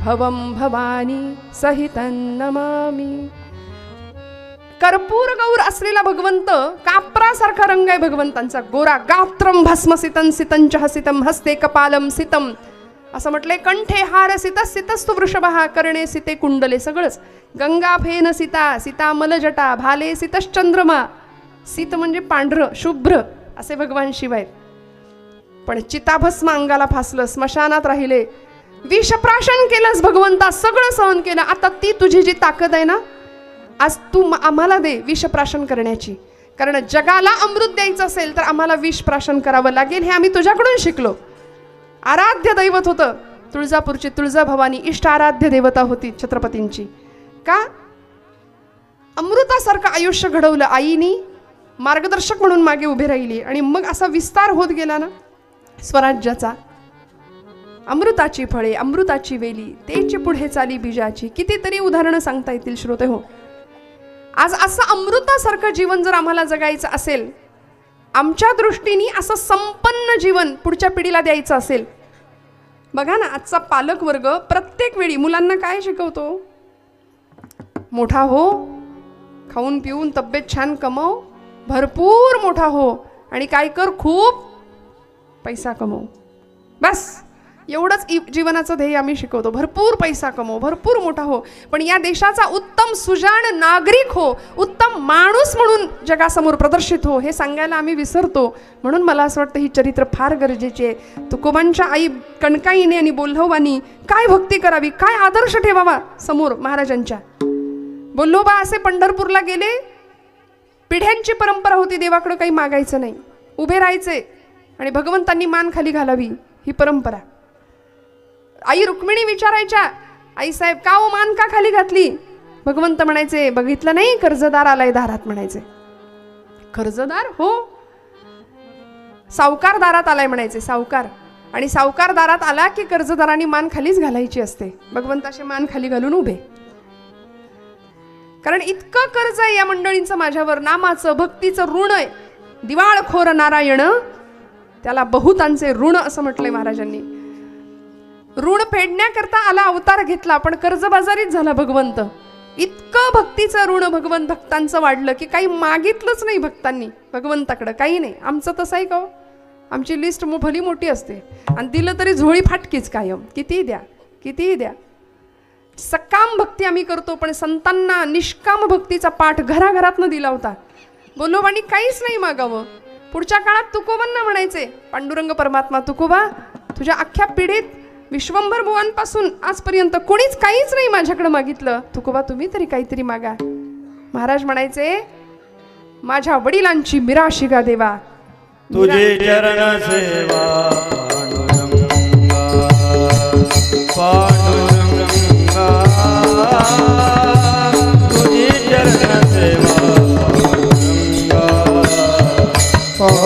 भवं भवानी सहितं नमामि. कर्पूर गौर असलेला भगवंत, कापरासारखा रंग आहे भगवंतांचा, गोरा. गात्रम भस्मसितं सितंच हसितं हस्ते कपालम सितम असं म्हटलंय. कंठे हार सितस सितस्तु वृषभः कर्णे सिते कुंडले. सगळंच. गंगा फेन सीता सीता मलजटा भाले सितश्चंद्रमा. सीत म्हणजे पांढरं शुभ्र असे भगवान शिव आहेत. पण चिताभस्म अंगाला फासलं, स्मशानात राहिले, विषप्राशन केलंस भगवंता, सगळं सहन केलं. आता ती तुझी जी ताकद आहे ना, आज तू आम्हाला दे विषप्राशन करण्याची. कारण जगाला अमृत द्यायचं असेल तर आम्हाला विषप्राशन करावं लागेल, हे आम्ही तुझ्याकडून शिकलो. आराध्य दैवत होतं तुळजापूरची तुळजाभवानी, इष्ट आराध्य देवता होती छत्रपतींची. का अमृतासारखं आयुष्य घडवलं आईनी, मार्गदर्शक म्हणून मागे उभी राहिली. आणि मग असा विस्तार होत गेला ना स्वराज्याचा. अमृताची फळे अमृताची वेली तेची पुढे चाली बीजाची. कितीतरी उदाहरणं सांगता येतील श्रोते हो. आज असं अमृतासारखं जीवन जर आम्हाला जगायचं असेल, आमच्या दृष्टीने असं संपन्न जीवन पुढच्या पिढीला द्यायचं असेल, बघा ना आजचा पालक वर्ग प्रत्येक वेळी मुलांना काय शिकवतो, मोठा हो, खाऊन पिऊन तब्येत छान कमव, भरपूर मोठा हो, आणि काय कर, खूप पैसा कमव. बस एवढंच जीवनाचं ध्येय आम्ही शिकवतो. भरपूर पैसा कमव, भरपूर मोठा हो, पण या देशाचा उत्तम सुजाण नागरिक हो, उत्तम माणूस म्हणून जगासमोर प्रदर्शित हो, हे सांगायला आम्ही विसरतो. म्हणून मला असं वाटतं ही चरित्र फार गरजेची आहे. तुकोबांच्या आई कणकाईने आणि बोल्हवानी काय भक्ती करावी, काय आदर्श ठेवावा समोर महाराजांच्या. बोल्होबा असे पंढरपूरला गेले, पिढ्यांची परंपरा होती, देवाकडे काही मागायचं नाही, उभे राहायचे आणि भगवंतांनी मान खाली घालावी, ही परंपरा. आई रुक्मिणी विचारायच्या, आई साहेब का हो मान का खाली घातली. भगवंत म्हणायचे, बघितलं नाही कर्जदार आलाय दारात. म्हणायचे कर्जदार हो, सावकार दारात आलाय म्हणायचे, सावकार. आणि सावकार दारात आला की कर्जदारांनी मान खालीच घालायची असते. भगवंत असे मान खाली घालून उभे, कारण इतकं कर्ज आहे या मंडळींचं माझ्यावर, नामाचं भक्तीचं ऋण आहे. दिवाळखोर नारायण त्याला बहुतांचे ऋण असं म्हटलंय महाराजांनी. ऋण फेडण्याकरता आला अवतार घेतला, पण कर्जबाजारीच झाला भगवंत. इतकं भक्तीचं ऋण भगवंत भक्तांचं वाढलं की काही मागितलंच नाही भक्तांनी भगवंताकडं, काही नाही. आमचं तसं आहे का हो, आमची लिस्ट भली मोठी असते आणि दिलं तरी झोळी फाटकीच कायम, कितीही द्या कितीही द्या. सकाम भक्ती आम्ही करतो, पण संतांना निष्काम भक्तीचा पाठ घराघरातनं दिला होता. बोल्होबांनी काहीच नाही मागावं. पुढच्या काळात तुकोबांना म्हणायचे, पांडुरंग परमात्मा तुकोबा, तुझ्या अख्ख्या पिढीत विश्वंभर भुवनांपासून आजपर्यंत कोणीच काहीच नाही माझ्याकडे मागितलं, तुकोबा तुम्ही तरी काहीतरी मागा. महाराज म्हणायचे, माझ्या वडिलांची मिराशी गा देवा, तुझे चरण सेवा पांडुरंगा, तुझे चरण सेवा वा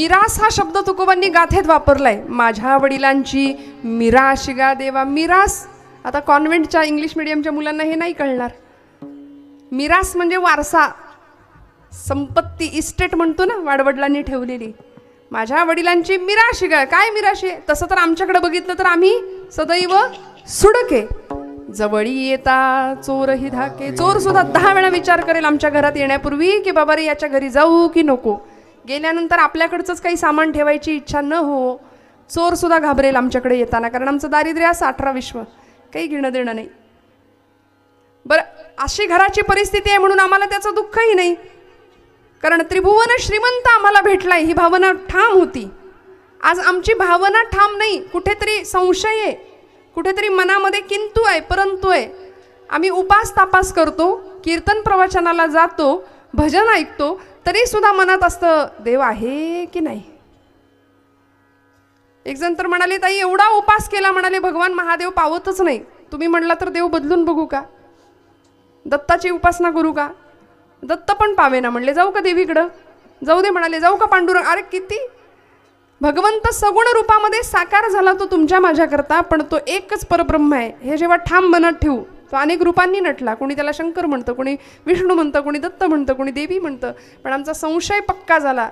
मिरास हा शब्द तुकोबांनी गाथेत वापरलाय. माझ्या वडिलांची मिराशिगा देवा. मिरास आता कॉन्व्हेंटच्या इंग्लिश मिडियमच्या मुलांना हे नाही कळणार. मिरास म्हणजे वारसा, संपत्ती, इस्टेट म्हणतो ना, वाडवडिलांनी ठेवलेली. माझ्या वडिलांची मिराशिगा. काय मिराशी? तसं तर आमच्याकडे बघितलं तर आम्ही सदैव सुडके. जवळी येता चोरही धाके. चोर सुद्धा 10 वेळा विचार करेल आमच्या घरात येण्यापूर्वी की बाबा रे याच्या घरी जाऊ की नको. गेल्यानंतर आपल्याकडचंच काही सामान ठेवायची इच्छा न हो. चोर सुद्धा घाबरेल आमच्याकडे येताना, कारण आमचं दारिद्र्य असं 18 विश्व, काही घेणं देणं नाही. बरं, अशी घराची परिस्थिती आहे म्हणून आम्हाला त्याचं दुःखही नाही, कारण त्रिभुवन श्रीमंत आम्हाला भेटलाय ही भावना ठाम होती. आज आमची भावना ठाम नाही, कुठेतरी संशय आहे, कुठेतरी मनामध्ये किंतु आहे, परंतु आहे. आम्ही उपास तापास करतो, कीर्तन प्रवचनाला जातो, भजन ऐकतो, तरी सुद्धा मनात असतं देव आहे की नाही. एक जण तर म्हणाले ताई एवढा उपास केला, म्हणाले भगवान महादेव पावतच नाही. तुम्ही म्हणला तर देव बदलून बघू का, दत्ताची उपासना करू का? दत्त पण पावेना. म्हणले जाऊ का देवीकडं? जाऊ दे. म्हणाले जाऊ का पांडुरंग? अरे किती भगवंत सगुण रूपामध्ये साकार झाला तो तुमच्या माझ्याकरता, पण तो एकच परब्रह्म आहे हे जेव्हा ठाम मनात ठेवू, तो अनेक रूपांनी नटला. कोणी त्याला शंकर म्हणतं, कोणी विष्णू म्हणतं, कोणी दत्त म्हणतं, कोणी देवी म्हणतं. पण आमचा संशय पक्का झाला,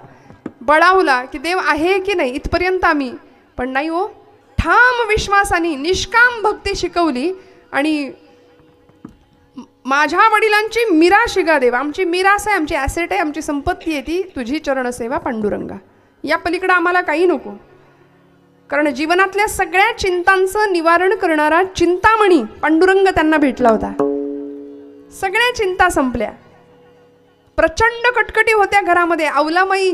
बळावला की देव आहे की नाही इथपर्यंत आम्ही. पण नाही हो, ठाम विश्वासाने निष्काम भक्ती शिकवली. आणि माझ्या वडिलांची मिराशिगा देवा. आमची मिरास आहे, आमची ॲसेट आहे, आमची संपत्ती आहे ती तुझी चरणसेवा पांडुरंगा. या पलीकडं आम्हाला काही नको, कारण जीवनातल्या सगळ्या चिंतांचं निवारण करणारा चिंतामणी पांडुरंग त्यांना भेटला होता. सगळ्या चिंता संपल्या. प्रचंड कटकटी होत्या घरामध्ये. अवलामाई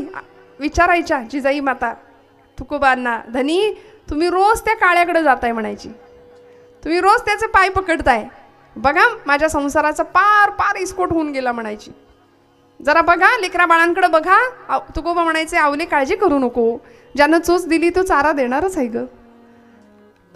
विचारायच्या जिजाई माता तुकोबांना, धनी तुम्ही रोज त्या काळ्याकडे जाताय म्हणायची, तुम्ही रोज त्याचे पाय पकडताय, बघा माझ्या संसाराचा पार पार इस्कोट होऊन गेला म्हणायची. जरा बघा लेकरा बाळांकडे बघा. तुकोबा म्हणायचे आवले काळजी करू नको, ज्यानं चोच दिली तो चारा देणारच आहे ग.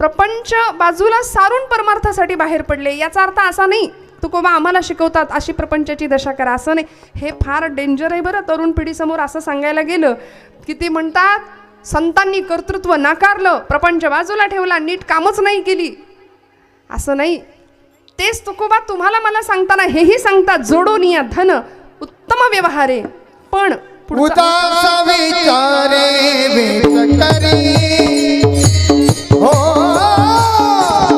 प्रपंच बाजूला सारून परमार्थासाठी बाहेर पडले. याचा अर्थ असा नाही तुकोबा आम्हाला शिकवतात अशी प्रपंचाची दशा करा, असं नाही. हे फार डेंजर आहे बरं. तरुण पिढीसमोर असं सांगायला गेलं की ते म्हणतात संतांनी कर्तृत्व नाकारलं, प्रपंच बाजूला ठेवला, नीट कामच नाही केली. असं नाही. तेच तुकोबा तुम्हाला मला सांगताना हेही सांगतात, जोडून या धन उत्तम व्यवहारे, पण उदास विचारे वेद करी हो.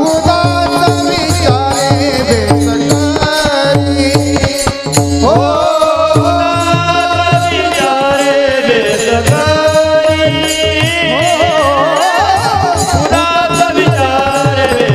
उदास विचारे वेद करी हो. उदास विचारे वेद करी उदास विचारे वेद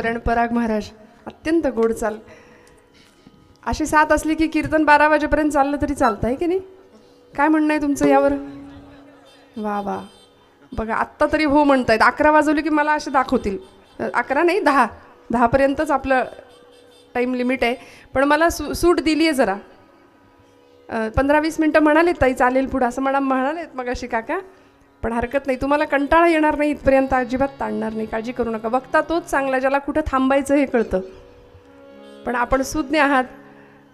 इथपर्यंत पराग महाराज अत्यंत गोड चाल. अशी साथ असली की कीर्तन 12 वाजेपर्यंत चाललं तरी चालतं आहे की नाही? काय म्हणणं आहे तुमचं यावर? वा वा, बघा आत्ता तरी हो म्हणतायत. 11 वाजवले की मला असे दाखवतील. 11 नाही, 10पर्यंतच आपलं टाईम लिमिट आहे. पण मला सूट दिली आहे जरा. 15-20 मिनटं म्हणालेत ताई चालेल पुढं असं म्हणालेत मग अशी काका. पण हरकत नाही, तुम्हाला कंटाळा येणार नाही इथपर्यंत, अजिबात ताणणार नाही, काळजी करू नका. वक्ता तोच चांगला ज्याला कुठं थांबायचं हे कळतं. पण आपण सुज्ञ आहात,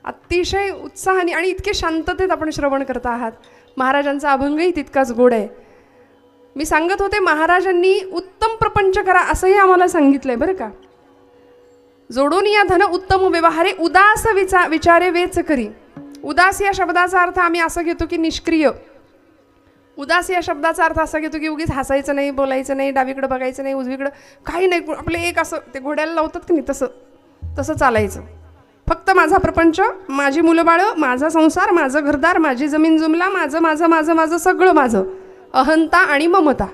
अतिशय उत्साहाने आणि इतके शांततेत आपण श्रवण करता आहात. महाराजांचा अभंगही तितकाच गोड आहे. मी सांगत होते महाराजांनी उत्तम प्रपंच करा असंही आम्हाला सांगितलंय बरं का. जोडून या धन उत्तम व्यवहारे उदास विचारे वेच करी. उदास या शब्दाचा अर्थ आम्ही असं घेतो की निष्क्रिय. उदास या शब्दाचा अर्थ असा घेतो की उगीच हसायचं नाही, बोलायचं नाही, डावीकडे बघायचं नाही, उजवीकडं काही नाही, आपलं एक असं ते घोड्याला लावतात की नाही तसं चालायचं. फक्त माझा प्रपंच, माझी मुलं बाळं, माझा संसार, माझं घरदार, माझी जमीन जुमला, माझं माझं माझं माझं सगळं माझं. अहंता आणि ममता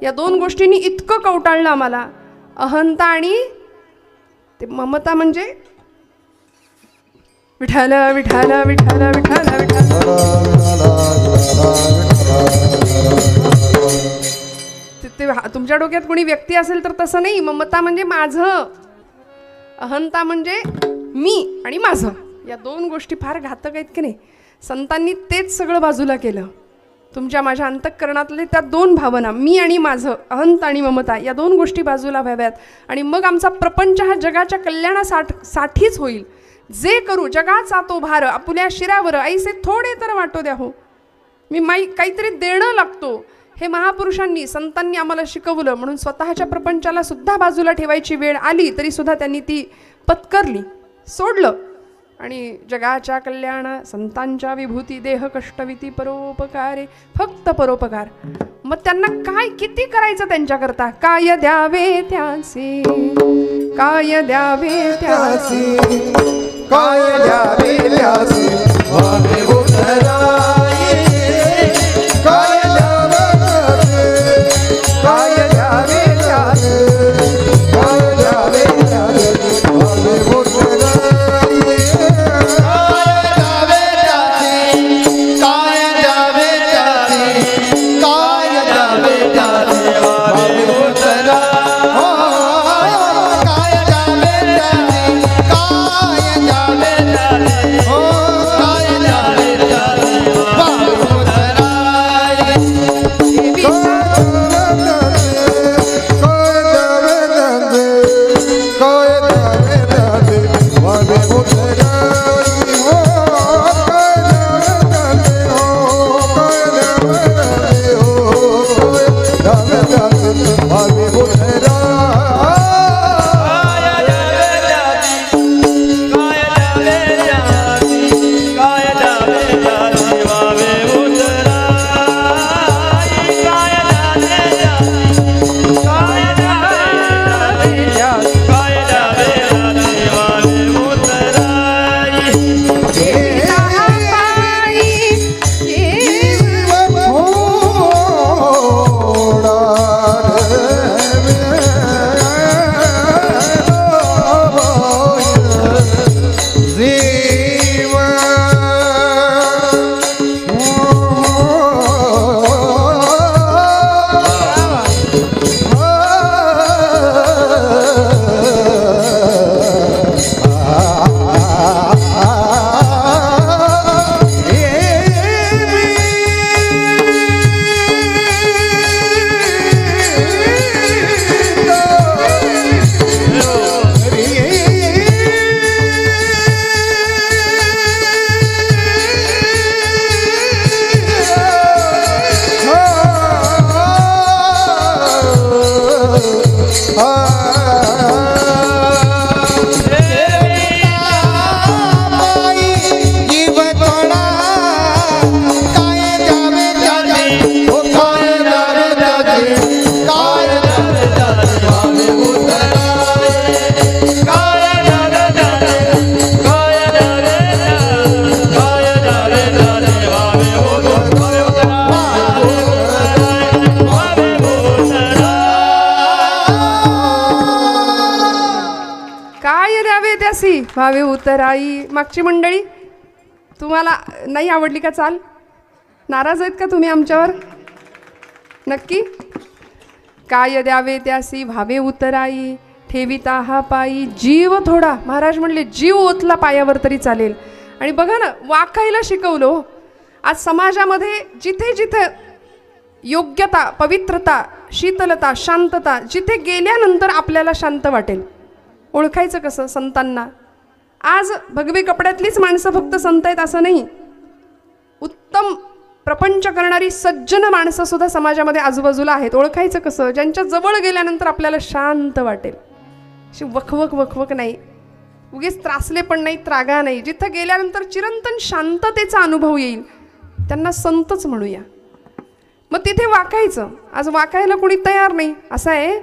या 2 गोष्टींनी इतकं कवटाळलं आम्हाला. अहंता आणि ते ममता म्हणजे विठाल विठाल विठाल विठाल ते तुमच्या डोक्यात कोणी व्यक्ती असेल तर तसं नाही. ममता म्हणजे माझं, अहंता म्हणजे मी आणि माझं. या 2 गोष्टी फार घातक आहेत की नाही. संतांनी तेच सगळं बाजूला केलं. तुमच्या माझ्या अंतःकरणातले त्या 2 भावना, मी आणि माझं, अहंता आणि ममता, या 2 गोष्टी बाजूला व्हाव्यात. आणि मग आमचा प्रपंच हा जगाच्या कल्याणासाठीच होईल. जे करू जगाचा तो भार आपल्या शिरावर ऐसे थोडे तर वाटो द्या हो. मी काहीतरी देणं लागतो हे महापुरुषांनी संतांनी आम्हाला शिकवलं. म्हणून स्वतःच्या प्रपंचाला सुद्धा बाजूला ठेवायची वेळ आली तरी सुद्धा त्यांनी ती पत्करली, सोडलं. आणि जगाच्या कल्याण संतांच्या विभूती देह कष्टविती परोपकारे, फक्त परोपकार. मग त्यांना काय किती करायचं त्यांच्याकरता? काय द्यावे त्याचे, काय द्यावे त्याचे, काय द्यावे त्याचे वामे उतराये, काय द्यावे त्याचे, काय द्यावे त्याचे, काय द्यावे त्याचे वामे उतराये. वामे भावे उतराई. मागची मंडळी तुम्हाला नाही आवडली का चाल? नाराज आहेत का तुम्ही आमच्यावर? नक्की. काय द्यावे त्यासी भावे उतराई, ठेविता हा पायी जीव थोडा. महाराज म्हणले जीव ओतला पायावर तरी चालेल. आणि बघा ना, वाकायला शिकवलो. आज समाजामध्ये जिथे जिथे योग्यता, पवित्रता, शीतलता, शांतता, जिथे गेल्यानंतर आपल्याला शांत वाटेल. ओळखायचं कसं संतांना? आज भगवे कपड्यातलीच माणसं फक्त संत आहेत असं नाही. उत्तम प्रपंच करणारी सज्जन माणसं सुद्धा समाजामध्ये आजूबाजूला आहेत. ओळखायचं कसं? ज्यांच्या जवळ गेल्यानंतर आपल्याला शांत वाटेल. अशी वखवक वखवक नाही, उगीच त्रासले पण नाही, त्रागा नाही. जिथं गेल्यानंतर चिरंतन शांततेचा अनुभव येईल त्यांना संतच म्हणूया. मग तिथे वाकायचं. आज वाकायला कोणी तयार नाही. असं आहे,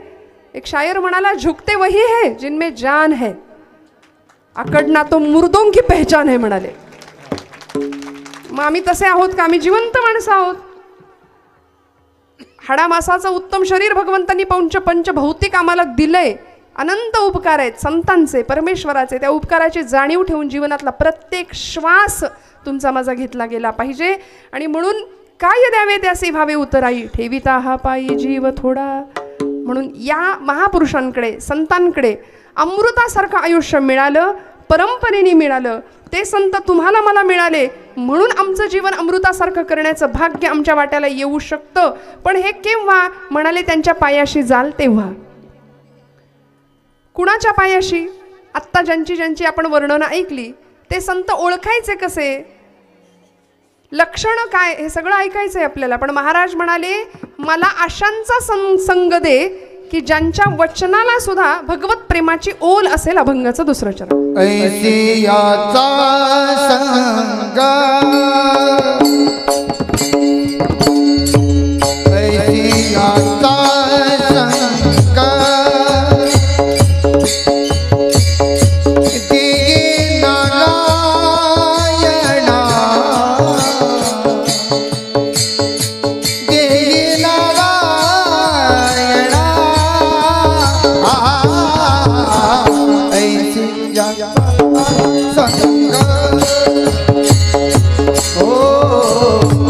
एक शायर म्हणाला, झुकते वही है जिनमें जान है, अकडना तो मुर्दों की पहचान है म्हणाले. मग आम्ही तसे आहोत का? आम्ही जिवंत माणसं आहोत. हाडामासाचं उत्तम शरीर भगवंतांनी पंच भौतिक आम्हाला दिलंय. अनंत उपकार आहेत संतांचे, परमेश्वराचे. त्या उपकाराची जाणीव ठेवून जीवनातला प्रत्येक श्वास तुमचा माझा घेतला गेला पाहिजे. आणि म्हणून काय द्यावे त्यासे भावे उतराई, ठेविता हा पायी जीव थोडा. म्हणून या महापुरुषांकडे, संतांकडे अमृतासारखं आयुष्य मिळालं, परंपरेने मिळालं. ते संत तुम्हाला मला मिळाले म्हणून आमचं जीवन अमृतासारखं करण्याचं भाग्य आमच्या वाट्याला येऊ शकतं. पण हे केव्हा? म्हणाले त्यांच्या पायाशी जाल तेव्हा. कुणाच्या पायाशी? आत्ता ज्यांची आपण वर्णनं ऐकली ते संत ओळखायचे कसे? लक्षणं काय? हे सगळं ऐकायचं आहे आपल्याला. पण महाराज म्हणाले, मला अशांचा संग दे की ज्यांच्या वचनाला सुद्धा भगवत प्रेमाची ओल असेल. अभंगाचं दुसरं चरण. ऐसी याचा संग, ऐसी याचा संग, oh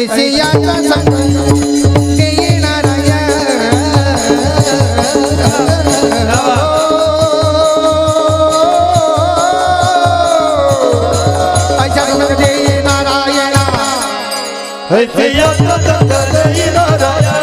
ऐसियाचा संग देई नारायण ऐसा संग देई नारायण ऐसियाचा संग देई नारायण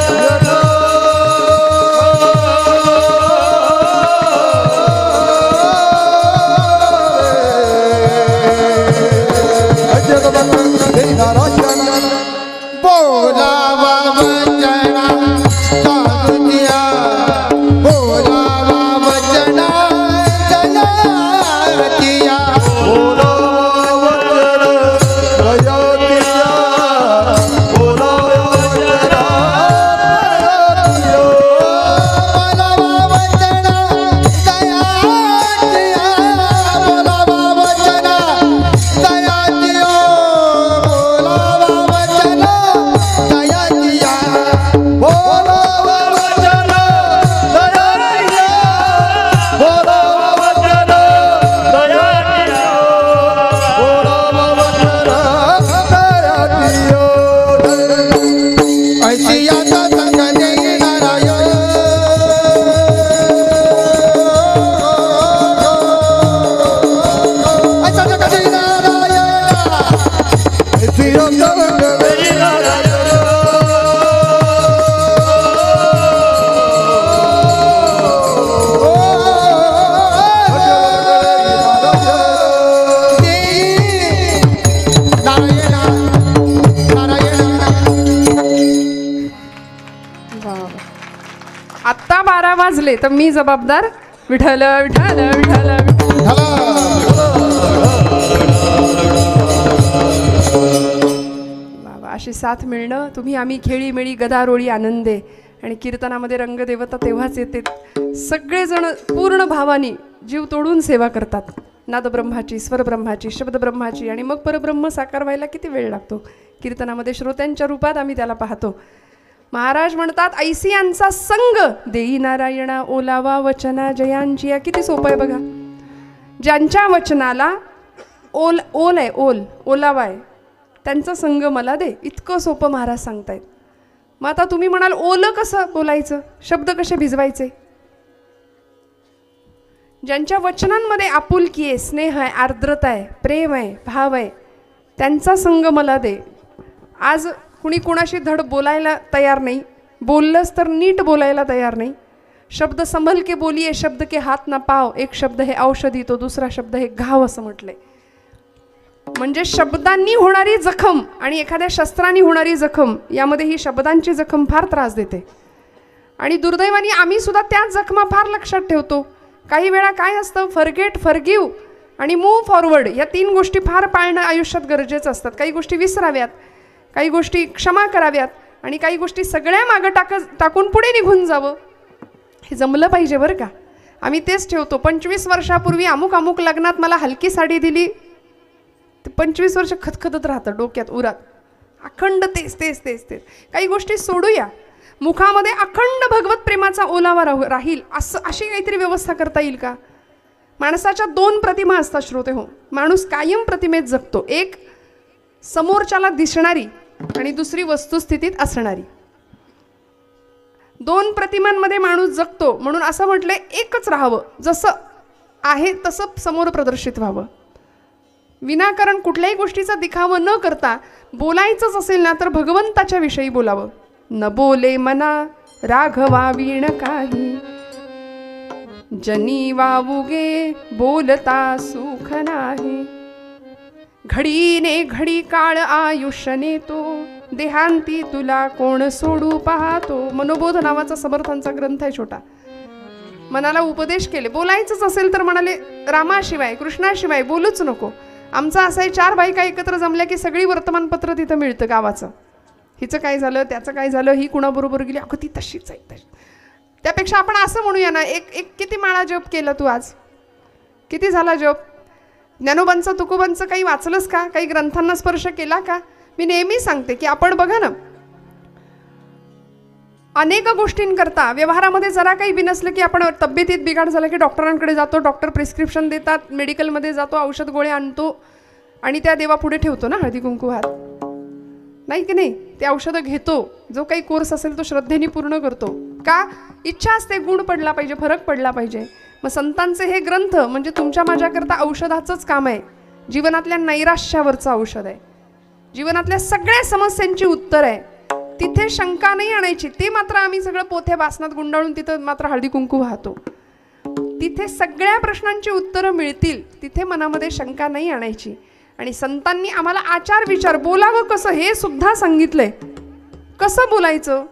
बोलावा वचना साधुतिया बोलावा वचना जयतिया बोलावा वचना जयतिया बोलावा वचना जयतिया बोलावा वचना जयतिया बोलावा वचना ऐसियाचा संग देई नारायण ऐसा संग देई आत्ता 12 वाजले तर मी जबाबदार. विठ्ठल विठ्ठल विठ्ठल बाबा अशी साथ मिळणं. तुम्ही आम्ही खेळी मेळी गदारोळी आनंदे. आणि कीर्तनामध्ये रंगदेवता तेव्हाच येते. सगळेजण पूर्ण भावानी जीव तोडून सेवा करतात. नादब्रह्माची, स्वरब्रह्माची, शब्दब्रह्माची. आणि मग परब्रह्म साकार व्हायला किती वेळ लागतो. कीर्तनामध्ये श्रोत्यांच्या रूपात आम्ही त्याला पाहतो. महाराज म्हणतात ऐसियांचा संग देई नारायणा ओलावा वचना जयांची. या किती सोपं आहे बघा. ज्यांच्या वचनाला ओल आहे, ओलावा आहे, त्यांचा संग मला दे. इतकं सोपं महाराज सांगतायत. मग आता तुम्ही म्हणाल ओलं कसं बोलायचं, शब्द कसे भिजवायचे. ज्यांच्या वचनांमध्ये आपुलकी आहे, स्नेह आहे, आर्द्रता आहे, प्रेम आहे, भाव आहे, त्यांचा संग मला दे. आज कुणी कुणाशी धड बोलायला तयार नाही. बोललंच तर नीट बोलायला तयार नाही. शब्द संभल के बोलिये, शब्द के हात ना पाव. एक शब्द हे औषधी, तो दुसरा शब्द हे घाव असं म्हटलंय. म्हणजे शब्दांनी होणारी जखम आणि एखाद्या शस्त्रांनी होणारी जखम, यामध्ये ही शब्दांची जखम फार त्रास देते. आणि दुर्दैवाने आम्ही सुद्धा त्याच जखमा फार लक्षात ठेवतो. काही वेळा काय असतं, फॉरगेट, फॉरगिव्ह आणि मूव्ह फॉरवर्ड, या 3 गोष्टी फार पाळणं आयुष्यात गरजेचं असतात. काही गोष्टी विसराव्यात, काही गोष्टी क्षमा कराव्यात आणि काही गोष्टी सगळ्या मागं टाकून पुढे निघून जावं. हे जमलं पाहिजे बरं का. आम्ही तेच ठेवतो. 25 वर्षापूर्वी अमुक लग्नात मला हलकी साडी दिली, ते 25 वर्ष खतखतत राहतं डोक्यात, उरात अखंड तेच. काही गोष्टी सोडूया. मुखामध्ये अखंड भगवत प्रेमाचा ओलावा राहील अशी काहीतरी व्यवस्था करता येईल का. माणसाच्या 2 प्रतिमा असतात श्रोते हो. माणूस कायम प्रतिमेत जगतो. एक समोरच्याला दिसणारी आणि दुसरी वस्तुस्थितीत असणारी. 2 प्रतिमांमध्ये माणूस जगतो. म्हणून असं म्हटलंय एकच राहावं, जसं आहे तसं समोर प्रदर्शित व्हावं. विनाकारण कुठल्याही गोष्टीचा दिखावा न करता बोलायचंच असेल ना तर भगवंताच्या विषयी बोलावं. न बोले मना राघवा वीण काही, जनी वावुगे बोलता सुख नाही. घडीने घडी काळ आयुष्यने तो, देहांती तुला कोण सोडू पाहतो. मनोबोध नावाचा समर्थांचा ग्रंथ आहे छोटा. मनाला उपदेश केले. बोलायचंच असेल तर म्हणाले रामाशिवाय कृष्णाशिवाय बोलूच नको. आमचं असं आहे, 4 बायका एकत्र जमल्या की सगळी वर्तमानपत्र तिथं मिळतं गावाचं. हिचं काय झालं, त्याचं काय झालं, ही कुणाबरोबर गेली, अगं ती तशीच आहे. त्यापेक्षा आपण असं म्हणूया ना, एक किती माळा जप केला तू आज, किती झाला जप. ज्ञानोबांचं तुकोबांचं काही वाचलंस का, काही ग्रंथांना स्पर्श केला का. मी नेहमी सांगते की आपण बघा ना, अनेक गोष्टींकरता व्यवहारामध्ये जरा काही बिनसलं की आपण तब्येतीत बिघाड झाला की डॉक्टरांकडे जातो. डॉक्टर प्रिस्क्रिप्शन देतात, मेडिकलमध्ये जातो, औषध गोळ्या आणतो आणि त्या देवापुढे ठेवतो ना हळदी कुंकू हात. नाही की नाही. ते औषधं घेतो, जो काही कोर्स असेल तो श्रद्धेने पूर्ण करतो. का? इच्छा असते, गुण पडला पाहिजे, फरक पडला पाहिजे. मग संतांचे हे ग्रंथ म्हणजे तुमच्या माझ्याकरता औषधाचंच काम आहे. जीवनातल्या नैराश्यावरचं औषध आहे, जीवनातल्या सगळ्या समस्यांची उत्तर आहे. तिथे शंका नाही आणायची. ते मात्र आम्ही सगळं पोथ्या बासनात गुंडाळून तिथं मात्र हळदी कुंकू वाहतो. तिथे सगळ्या प्रश्नांची उत्तरं मिळतील, तिथे मनामध्ये शंका नाही आणायची. आणि संतांनी आम्हाला आचार विचार, बोलावं कसं हे सुद्धा सांगितलंय. कसं बोलायचं?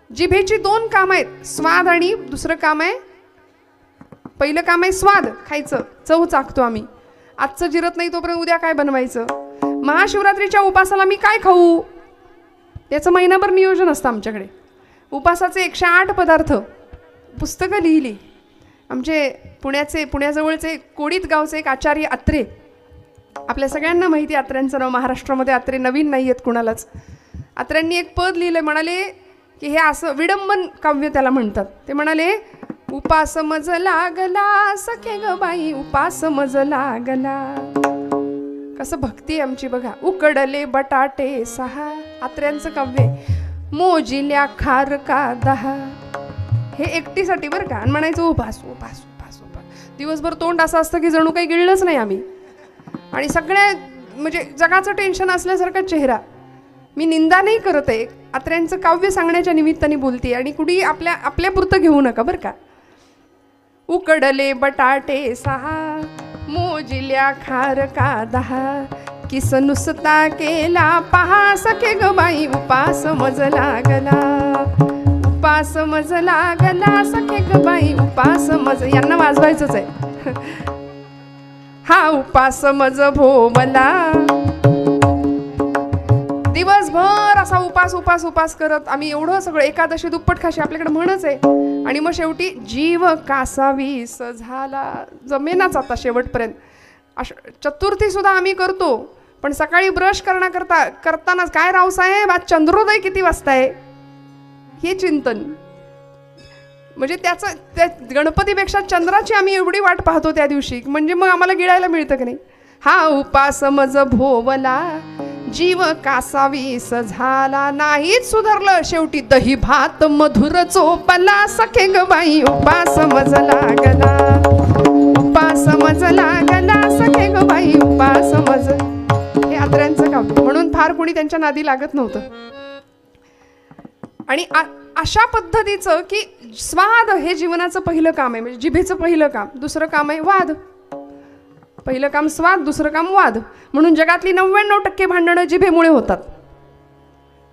जिभेची 2 कामं आहेत, स्वाद आणि दुसरं काम आहे, पहिलं काम आहे स्वाद, खायचं, चव चाकतो आम्ही. आजचं जिरत नाही तोपर्यंत उद्या काय बनवायचं. महाशिवरात्रीच्या उपासाला मी काय खाऊ, याचं महिनाभर नियोजन असतं आमच्याकडे. उपासाचे 108 पदार्थ पुस्तकं लिहिली. आमचे पुण्याजवळचे कोडीत गावचे एक आचार्य अत्रे, आपल्या सगळ्यांना माहिती आहे अत्र्यांचं नाव. महाराष्ट्रामध्ये अत्रे नवीन नाही आहेत कुणालाच. अत्र्यांनी एक पद लिहिलं, म्हणाले की हे असं विडंबन काव्य त्याला म्हणतात. ते म्हणाले, उपास मज लागला सखे ग बाई, उपास मज लागला. कसं भक्ती आहे आमची बघा. उकडले बटाटे 6, आत्र्यांचं काव्य. मोजिल्या खार का 10, हे एकटीसाठी बरं का. आणि म्हणायचं उपास उपास उपास उपास. दिवसभर तोंड असं असतं की जणू काही गिळलंच नाही आम्ही. आणि सगळ्या म्हणजे जगाचं टेन्शन असल्यासारखा चेहरा. मी निंदा नाही करत आहे, आत्र्यांचं काव्य सांगण्याच्या निमित्ताने बोलते. आणि कुणी आपल्यापुरतं घेऊ नका बरं का. उकडले बटाटे 6, मोजिल्या खार का 10, किस नुसता केला पहा सखे ग बाई, उपास मज लागला. उपास मज लागला सखे ग बाई, उपास मज. यांना वाजवायचंच आहे. हा उपास मज भोवला. दिवसभर असा उपास उपास उपास करत आम्ही एवढं सगळं, एकादशी दुप्पट खाशी आपल्याकडे म्हणच आहे. आणि मग शेवटी जीव कासावीस झाला. जमेनाच आता शेवटपर्यंत. चतुर्थी सुद्धा आम्ही करतो, पण सकाळी ब्रश करतानाच काय रावसाहेब आज चंद्रोदय किती वाजता आहे हे चिंतन. म्हणजे त्या गणपतीपेक्षा चंद्राची आम्ही एवढी वाट पाहतो त्या दिवशी, म्हणजे मग आम्हाला गिळायला मिळतं की नाही. हा उपास मज भोवला, जीव कासावीस झाला. नाहीच सुधारलं, शेवटी दही भात मधुर चोपला सखे ग बाई, उपास मज लागला. उपास मज लागला सखे ग बाई, उपास मज. हे आत्र्यांचं काव्य. म्हणून फार कोणी त्यांच्या नादी लागत नव्हतं. आणि अशा पद्धतीचं की स्वाद हे जीवनाचं पहिलं काम आहे. म्हणजे जिभेचं पहिलं काम. दुसरं काम आहे वाद. पहिलं काम स्वाद, दुसरं काम वाद. म्हणून जगातली 99% भांडणं जिभेमुळे होतात.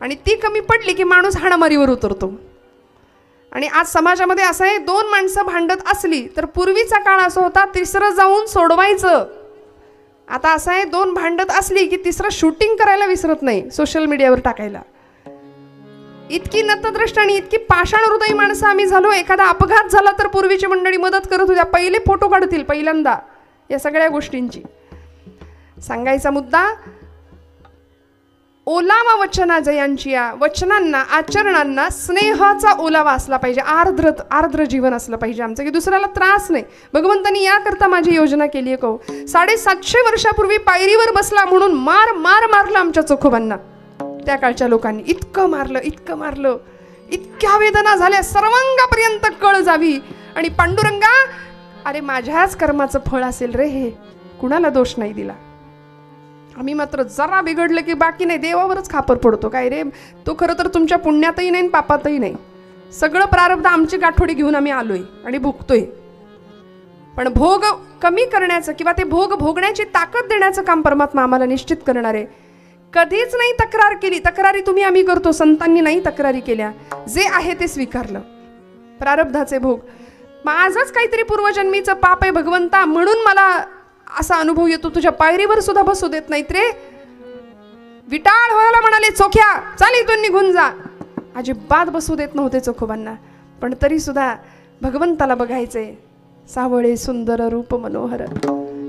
आणि ती कमी पडली की माणूस हाणामारीवर उतरतो. आणि आज समाजामध्ये असं आहे, 2 माणसं भांडत असली तर पूर्वीचा काळ असा होता, तिसरं जाऊन सोडवायचं. आता असं आहे, 2 भांडत असली की तिसरं शूटिंग करायला विसरत नाही, सोशल मीडियावर टाकायला. इतकी नतद्रष्ट आणि इतकी पाषाण हृदयी माणसं आम्ही झालो. एखादा अपघात झाला तर पूर्वीची मंडळी मदत करत होत्या, पहिले फोटो काढतील पहिल्यांदा. या सगळ्या गोष्टींची सांगायचा मुद्दा, ओलावा वचना जयांची. या वचनांना, आचरणांना स्नेहाचा ओलावा असला पाहिजे. आर्द्र जीवन असलं पाहिजे आमचं, की दुसऱ्याला त्रास नाही. भगवंतांनी याकरता माझी योजना केली आहे. 750 वर्षापूर्वी पायरीवर बसला म्हणून मारलं आमच्या चोखोबांना. त्या काळच्या लोकांनी इतकं मारलं, इतक्या वेदना झाल्या, सर्वांगापर्यंत कळ जावी. आणि पांडुरंगा, अरे माझ्याच कर्माचं फळ असेल रे हे, कुणाला दोष नाही दिला. आम्ही मात्र जरा बिघडलं की बाकी नाही, देवावरच खापर पडतो. काय रे, तो खरं तर तुमच्या पुण्यातही नाही पापातही नाही. सगळं प्रारब्ध आमची गाठोडी घेऊन आम्ही आलोय आणि भोगतोय. पण भोग कमी करण्याचं किंवा ते भोग भोगण्याची ताकद देण्याचं काम परमात्मा आम्हाला निश्चित करणार आहे. कधीच नाही तक्रार केली. तक्रारी तुम्ही आम्ही करतो, संतांनी नाही तक्रारी केल्या. जे आहे ते स्वीकारलं. प्रारब्धाचे भोग. माझंच काहीतरी पूर्वजन्मीचं पाप आहे भगवंता, म्हणून मला असा अनुभव येतो. तुझ्या पायरीवर सुद्धा बसू देत नाहीत रे. विटाळ व्हायला म्हणाले, चोख्या चाल इथून निघून जा. अजिबात बसू देत नव्हते चोखोबांना. पण तरी सुद्धा भगवंताला बघायचे. सावळे सुंदर रूप मनोहर,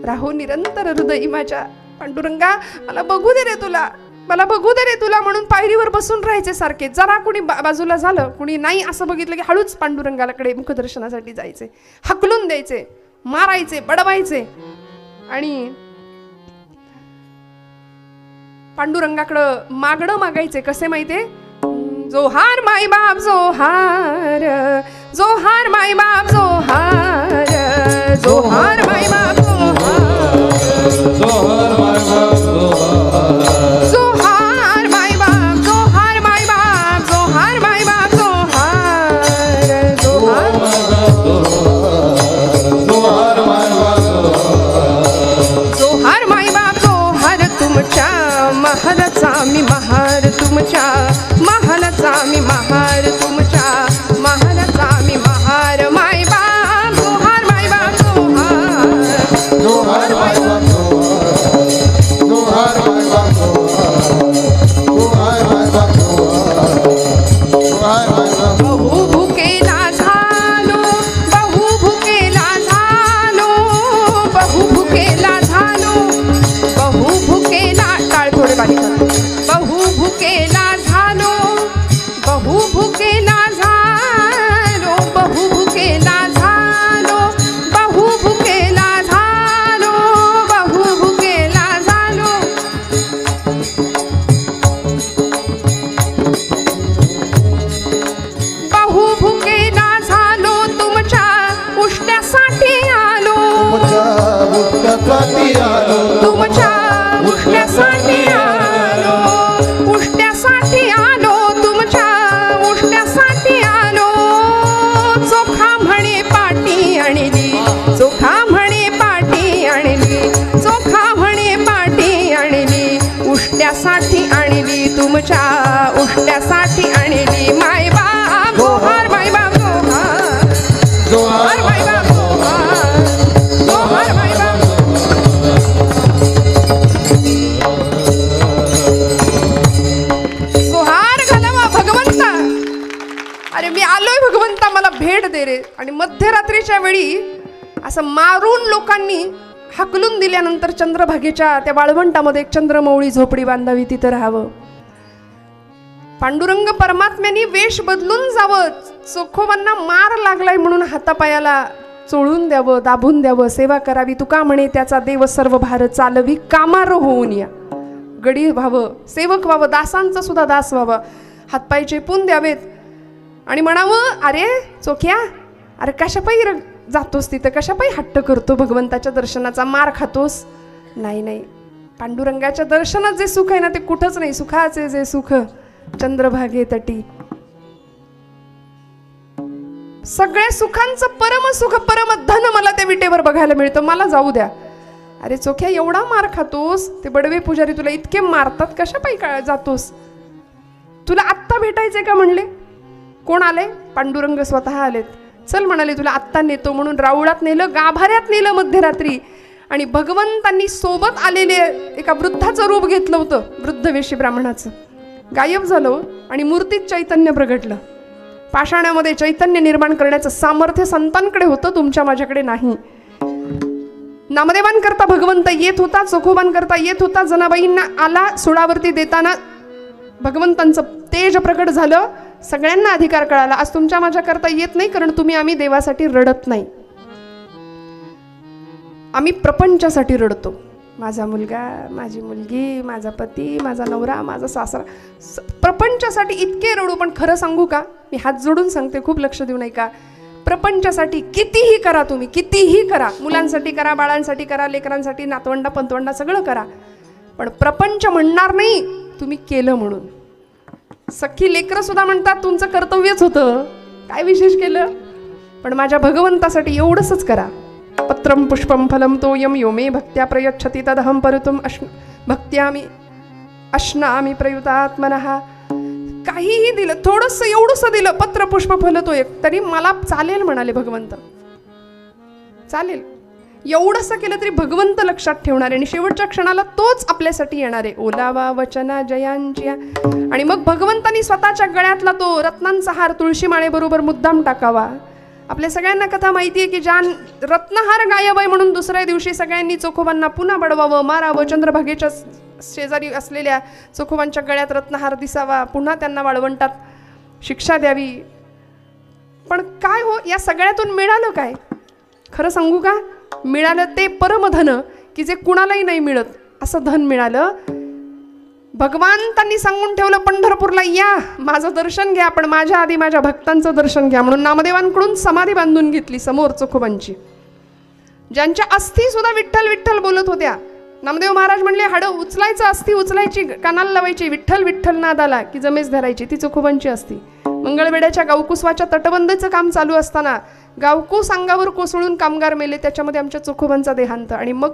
राहो निरंतर हृदयी माझ्या. पांडुरंगा, मला बघू दे रे तुला, मला बघू दे रे तुला, म्हणून पायरीवर बसून राहायचे सारखे. जरा कुणी बाजूला झालं, कुणी नाही असं बघितलं की हळूच पांडुरंगाकडे मुखदर्शनासाठी जायचे. हकलून द्यायचे, मारायचे, बडवायचे. आणि पांडुरंगाकडं मागणं मागायचे कसे माहितीये? जोहार माई बाप जोहार, जोहार माई बाप जोहार, जोहार माई बाप जोहार माय बाप जोहार, जोहार माई बाप जोहार माई बाप जोहार माई बाप जोहार, जोहार जोहार माय बाप जोहार माई बाप जोहार. तुमच्या महालाचा मी महार, तुमच्या महालाचा मी महार, तुमच्या महालाचा मी महार. माय बाप जोहार माय बाप जोहार, जोहार माय बाप जोहार, जोहार माय बाप जोहार, जोहार माय बाप जोहार, जोहार माय बाप. बहु भुकेला झालो, बहु भुकेला झालो, बहु भुकेला झालो, बहु भुकेला. टाळ थोडे बारीक कर. बहु भुकेला झालो, बहु भुकेला झालो, बहु भुकेला झालो, बहु भुकेला झालो, बहु भुकेला झालो. बहु भुकेला झालो, तुमच्या उष्ट्यासाठी आलो, तुमच्या बुटासाठी आलो, तुमच्या उष्ट्यासाठी आलो, उष्ट्यासाठी आलो, तुमच्या उष्ट्यासाठी आलो. चोखा म्हणे पाटी आणली, चोखा म्हणे पाटी आणली, चोखा म्हणे पाटी आणली, उष्ट्यासाठी आणली, तुमच्या उष्ट्यासाठी आणली. माय बाप जोहार माय बाप जोहार, जोहार माय बाप जोहार, जोहार माय बाप. जोहार घालावा भगवंता. अरे मी आलोय भगवंता, मला भेट दे रे. आणि मध्यरात्रीच्या वेळी असं मारून लोकांनी हाकलून दिल्यानंतर चंद्रभागेच्या त्या वाळवंटामध्ये एक चंद्रमौळी झोपडी बांधावी, तिथं राहावं. पांडुरंग परमात्म्यानी वेश बदलून जावं, चोखोबांना मार लागलाय म्हणून हातापायाला चोळून द्यावं, दाबून द्यावं, सेवा करावी. तुका म्हणे त्याचा देव सर्व भार चालवी, कामार होऊन या. गडी व्हावं, सेवक व्हावं, दासांचं सुद्धा दास व्हावं, हातपाय चेपून द्यावेत आणि म्हणावं, अरे चोख्या, अरे कशापायी जातोस तिथं, कशापायी हट्ट करतो भगवंताच्या दर्शनाचा, मार खातोस. नाही नाही, पांडुरंगाच्या दर्शनात जे सुख आहे ना ते कुठंच नाही. सुखाचे जे सुख चंद्रभागे तटी, सगळ्या सुखांचं परम सुख परम धन मला त्या विटेवर बघायला मिळतं, मला जाऊ द्या. अरे चोख्या, एवढा मार खातोस, ते बडवे पुजारी तुला इतके मारतात, कशापायी काय जातोस? तुला आत्ता भेटायचे का म्हणले? कोण आले? पांडुरंग स्वतः आलेत. चल म्हणाले, तुला आत्ता नेतो म्हणून राऊळात नेलं, गाभाऱ्यात नेलं मध्यरात्री. आणि भगवंतांनी सोबत आलेले एका वृद्धाचं रूप घेतलं होतं, वृद्ध वेशी ब्राह्मणाचं. गायब झालं आणि मूर्तीत चैतन्य प्रगटलं. पाषाणामध्ये चैतन्य निर्माण करण्याचं सामर्थ्य संतांकडे होतं, तुमच्या माझ्याकडे नाही. नामदेवांकरता भगवंत येत होता, चोखोबांकरता येत होता. जनाबाईंना आला सुळावरती देताना भगवंतांचं तेज प्रकट झालं, सगळ्यांना अधिकार कळाला. आज तुमच्या माझ्याकरता येत नाही, कारण तुम्ही आम्ही देवासाठी रडत नाही, आम्ही प्रपंचासाठी रडतो. माझा मुलगा, माझी मुलगी, माझा पती, माझा नवरा, माझा सासरा, प्रपंचासाठी इतके रडू. पण खरं सांगू का, मी हात जोडून सांगते, खूप लक्ष देऊ नये का, प्रपंचासाठी कितीही करा, तुम्ही कितीही करा, मुलांसाठी करा, बाळांसाठी करा, लेकरांसाठी, नातवंडा पंतवंडा सगळं करा, पण प्रपंच म्हणणार नाही तुम्ही केलं म्हणून. सख्खी लेकरं सुद्धा म्हणतात तुमचं कर्तव्यच होतं, काय विशेष केलं, पण माझ्या भगवंतासाठी एवढंच करा. पत्रम पुष्पम फलम तोयम यो मे भक्त्या प्रयच्छति तदहं परुतुम भक्त्यामी अश्नामी प्रयुतात्मनः. काहीही दिलं, थोडंसं एवढंसं दिलं, पत्र पुष्प फल तो एक, तरी मला चालेल म्हणाले भगवंत, चालेल. एवढंसं केलं तरी भगवंत लक्षात ठेवणार आहे आणि शेवटच्या क्षणाला तोच आपल्यासाठी येणार आहे. ओलावा वचना जयांची. आणि मग भगवंतानी स्वतःच्या गळ्यातला तो रत्नांचा हार तुळशी माळेबरोबर मुद्दाम टाकावा. आपल्या सगळ्यांना कथा माहिती आहे की ज्या रत्नहार गायब आहे म्हणून दुसऱ्या दिवशी सगळ्यांनी चोखोबांना पुन्हा बडवावं, मारावं, चंद्रभागेच्या शेजारी असलेल्या चोखोबांच्या गळ्यात रत्नहार दिसावा, पुन्हा त्यांना वाळवंटात शिक्षा द्यावी. पण काय हो, या सगळ्यातून मिळालं काय? खरं सांगू का, मिळालं ते परमधन की जे कुणालाही नाही मिळत असं धन मिळालं. भगवंतांनी सांगून ठेवलं पंढरपूरला या, माझं दर्शन घ्या, पण माझ्या आधी माझ्या भक्तांचं दर्शन घ्या. म्हणून नामदेवांकडून समाधी बांधून घेतली समोर चोखोबांची, ज्यांच्या अस्थी सुद्धा विठ्ठल विठ्ठल बोलत होत्या. नामदेव महाराज म्हणले हाडं उचलायचं, अस्थी उचलायची, कानाला लावायची, विठ्ठल विठ्ठल नाद आला की जमेस धरायची. ती चोखोबांची अस्थी. मंगळवेड्याच्या गावकुसवाच्या तटबंदीचं काम चालू असताना गावकूस अंगावर कोसळून कामगार मेले, त्याच्यामध्ये आमच्या चोखोबांचा देहांत. आणि मग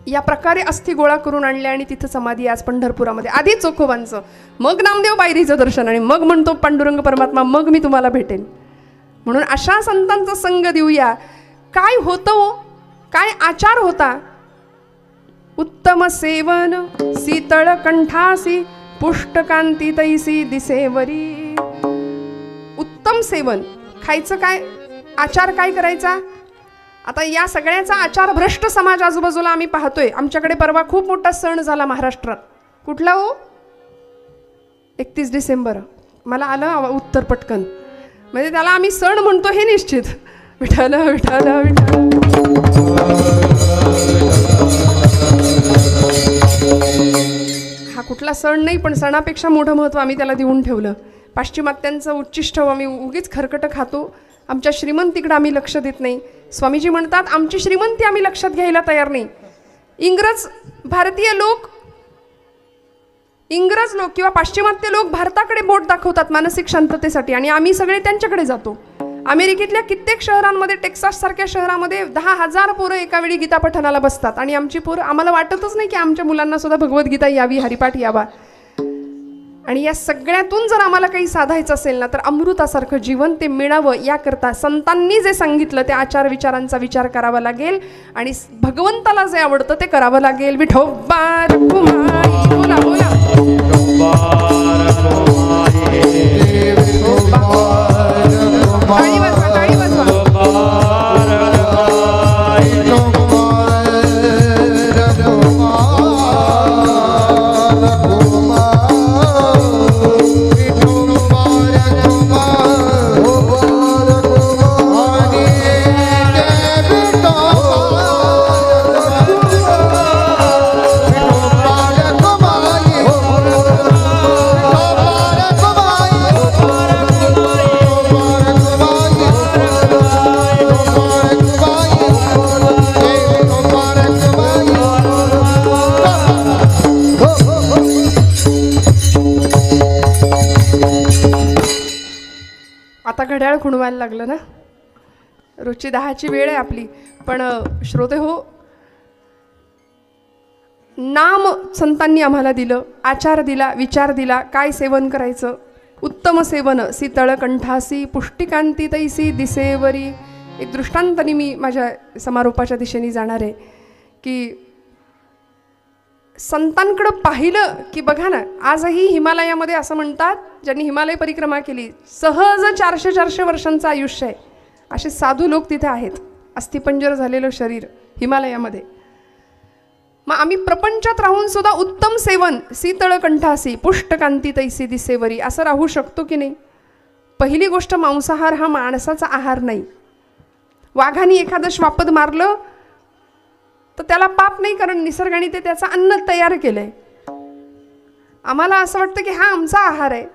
या प्रकारे अस्थी गोळा करून आणल्या आणि तिथं समाधी आज पंढरपुरामध्ये. आधी चोखोबांचं, मग नामदेव पायरीचं दर्शन, आणि मग म्हणतो पांडुरंग परमात्मा मग मी तुम्हाला भेटेन. म्हणून अशा संतांचा संग देऊया. काय होतं हो, काय आचार होता. उत्तम सेवन शीतळ कंठासी पुष्टकांती तैसी दिसेवरी. उत्तम सेवन खायचं, काय आचार काय करायचा. आता या सगळ्याचा आचार भ्रष्ट समाज आजूबाजूला आम्ही पाहतोय. आमच्याकडे परवा खूप मोठा सण झाला महाराष्ट्रात. कुठला हो? 31 डिसेंबर. मला आलं उत्तर पटकन, म्हणजे त्याला आम्ही सण म्हणतो हे निश्चित. विठ्ठल विठ्ठल विठ्ठल. हा कुठला सण नाही, पण सणापेक्षा मोठं महत्त्व आम्ही त्याला देऊन ठेवलं. पाश्चिमात्यांचं उच्चिष्ट आम्ही उगीच खरकटं खातो. आमच्या श्रीमंतीकडे आम्ही लक्ष देत नाही. स्वामीजी म्हणतात आमची श्रीमंती आम्ही लक्षात घ्यायला तयार नाही. इंग्रज लोक किंवा पाश्चिमात्य लोक भारताकडे बोट दाखवतात मानसिक शांततेसाठी, आणि आम्ही सगळे त्यांच्याकडे जातो. अमेरिकेतल्या कित्येक शहरांमध्ये, टेक्सास सारख्या शहरामध्ये 10,000 पोरं एका वेळी गीता पठणाला बसतात, आणि आमची पोरं, आम्हाला वाटतच नाही की आमच्या मुलांना सुद्धा भगवद्गीता यावी, हरिपाठ यावा. आणि या सगळ्यातून जर आम्हाला काही साधायचं असेल ना, तर अमृतासारखं जीवन ते मिळावं याकरता संतांनी जे सांगितलं त्या आचार विचारांचा विचार करावा लागेल, आणि भगवंताला जे आवडतं ते करावं लागेल. विठोबा रखुमाई. बोला बोला. टाळी वाजवा, टाळी वाजवा. आता घड्याळ खुणवायला लागलं ना. रोजची 10ची वेळ आहे आपली. पण श्रोते हो, नाम संतांनी आम्हाला दिलं, आचार दिला, विचार दिला, काय सेवन करायचं. उत्तम सेवन शीतळ कंठासी पुष्टिकांती तैसी दिसेवरी. एक दृष्टांताने मी माझ्या समारोपाच्या दिशेने जाणार आहे की संतांकडं पाहिलं की बघा ना, आजही हिमालयामध्ये असं म्हणतात, ज्यांनी हिमालय परिक्रमा केली, सहज 400 वर्षांचं आयुष्य आहे. असे साधू लोक तिथे आहेत. अस्थिपंजर झालेलं शरीर हिमालयामध्ये. मग आम्ही प्रपंचात राहून सुद्धा उत्तम सेवन शीतळ कंठासी पुष्टकांती तैसी दिसेवरी असं राहू शकतो की नाही. पहिली गोष्ट, मांसाहार हा माणसाचा आहार नाही. वाघाने एखादं श्वापद मारलं तर त्याला पाप नाही, कारण निसर्गाने ते त्याचं अन्न तयार केलंय. आम्हाला असं वाटतं की हा आमचा आहार आहे,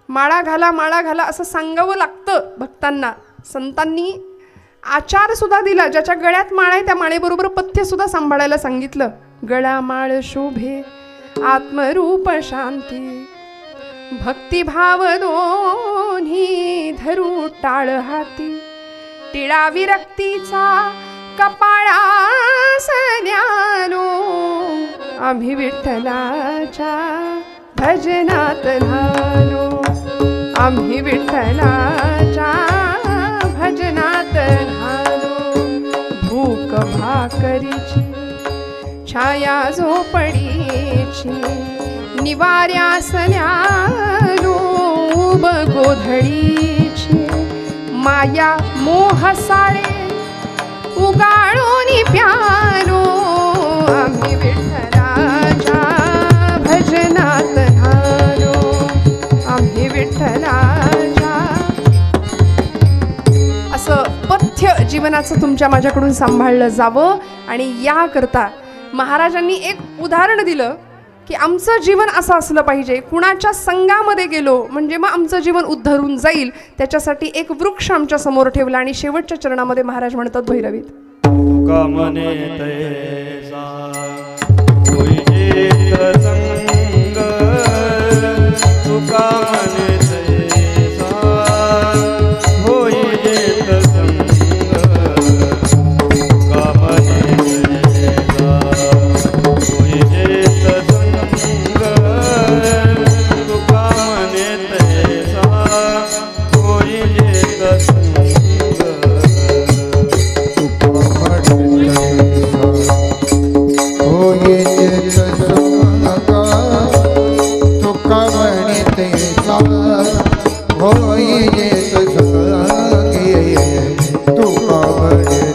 माळा घाला माळा घाला असं सांगावं लागतं भक्तांना. संतांनी आचार सुद्धा दिला. ज्याच्या गळ्यात माळ आहे त्या माळेबरोबर पथ्य सुद्धा सांभाळायला सांगितलं. गळा माळ शोभे आत्मरूप शांती, भक्तिभाव दोन्ही धरू टाळ हाती, टिळा विरक्तीचा कपाळास न्यालो, आम्ही विठ्ठलाच्या भजनात झालो, आम्ही विठ्ठलाच्या भजनात झालो. भूक भाकरीची छाया झोपडीची निवाऱ्यास न्यालो, उब गोधडीची माया मोह साळे उगाळून प्यालो, आम्ही विठ्ठलाच्या भजनात झालो, आम्ही विठ्ठलाच्या. असं पथ्य जीवनाचं तुमच्या माझ्याकडून सांभाळलं जावं. आणि याकरता महाराजांनी एक उदाहरण दिलं की आमचं जीवन असं असलं पाहिजे, कुणाच्या संघामध्ये गेलो म्हणजे मग आमचं जीवन उद्धरून जाईल, त्याच्यासाठी एक वृक्ष आमच्या समोर ठेवला. आणि शेवटच्या चरणामध्ये महाराज म्हणतात भैरवीत, तुका मने तैसा होईजे संग, तुका मने तैसा होईजे संग, तुका मने तैसा होईजे संग, तुका मने तैसा होईजे संग. होय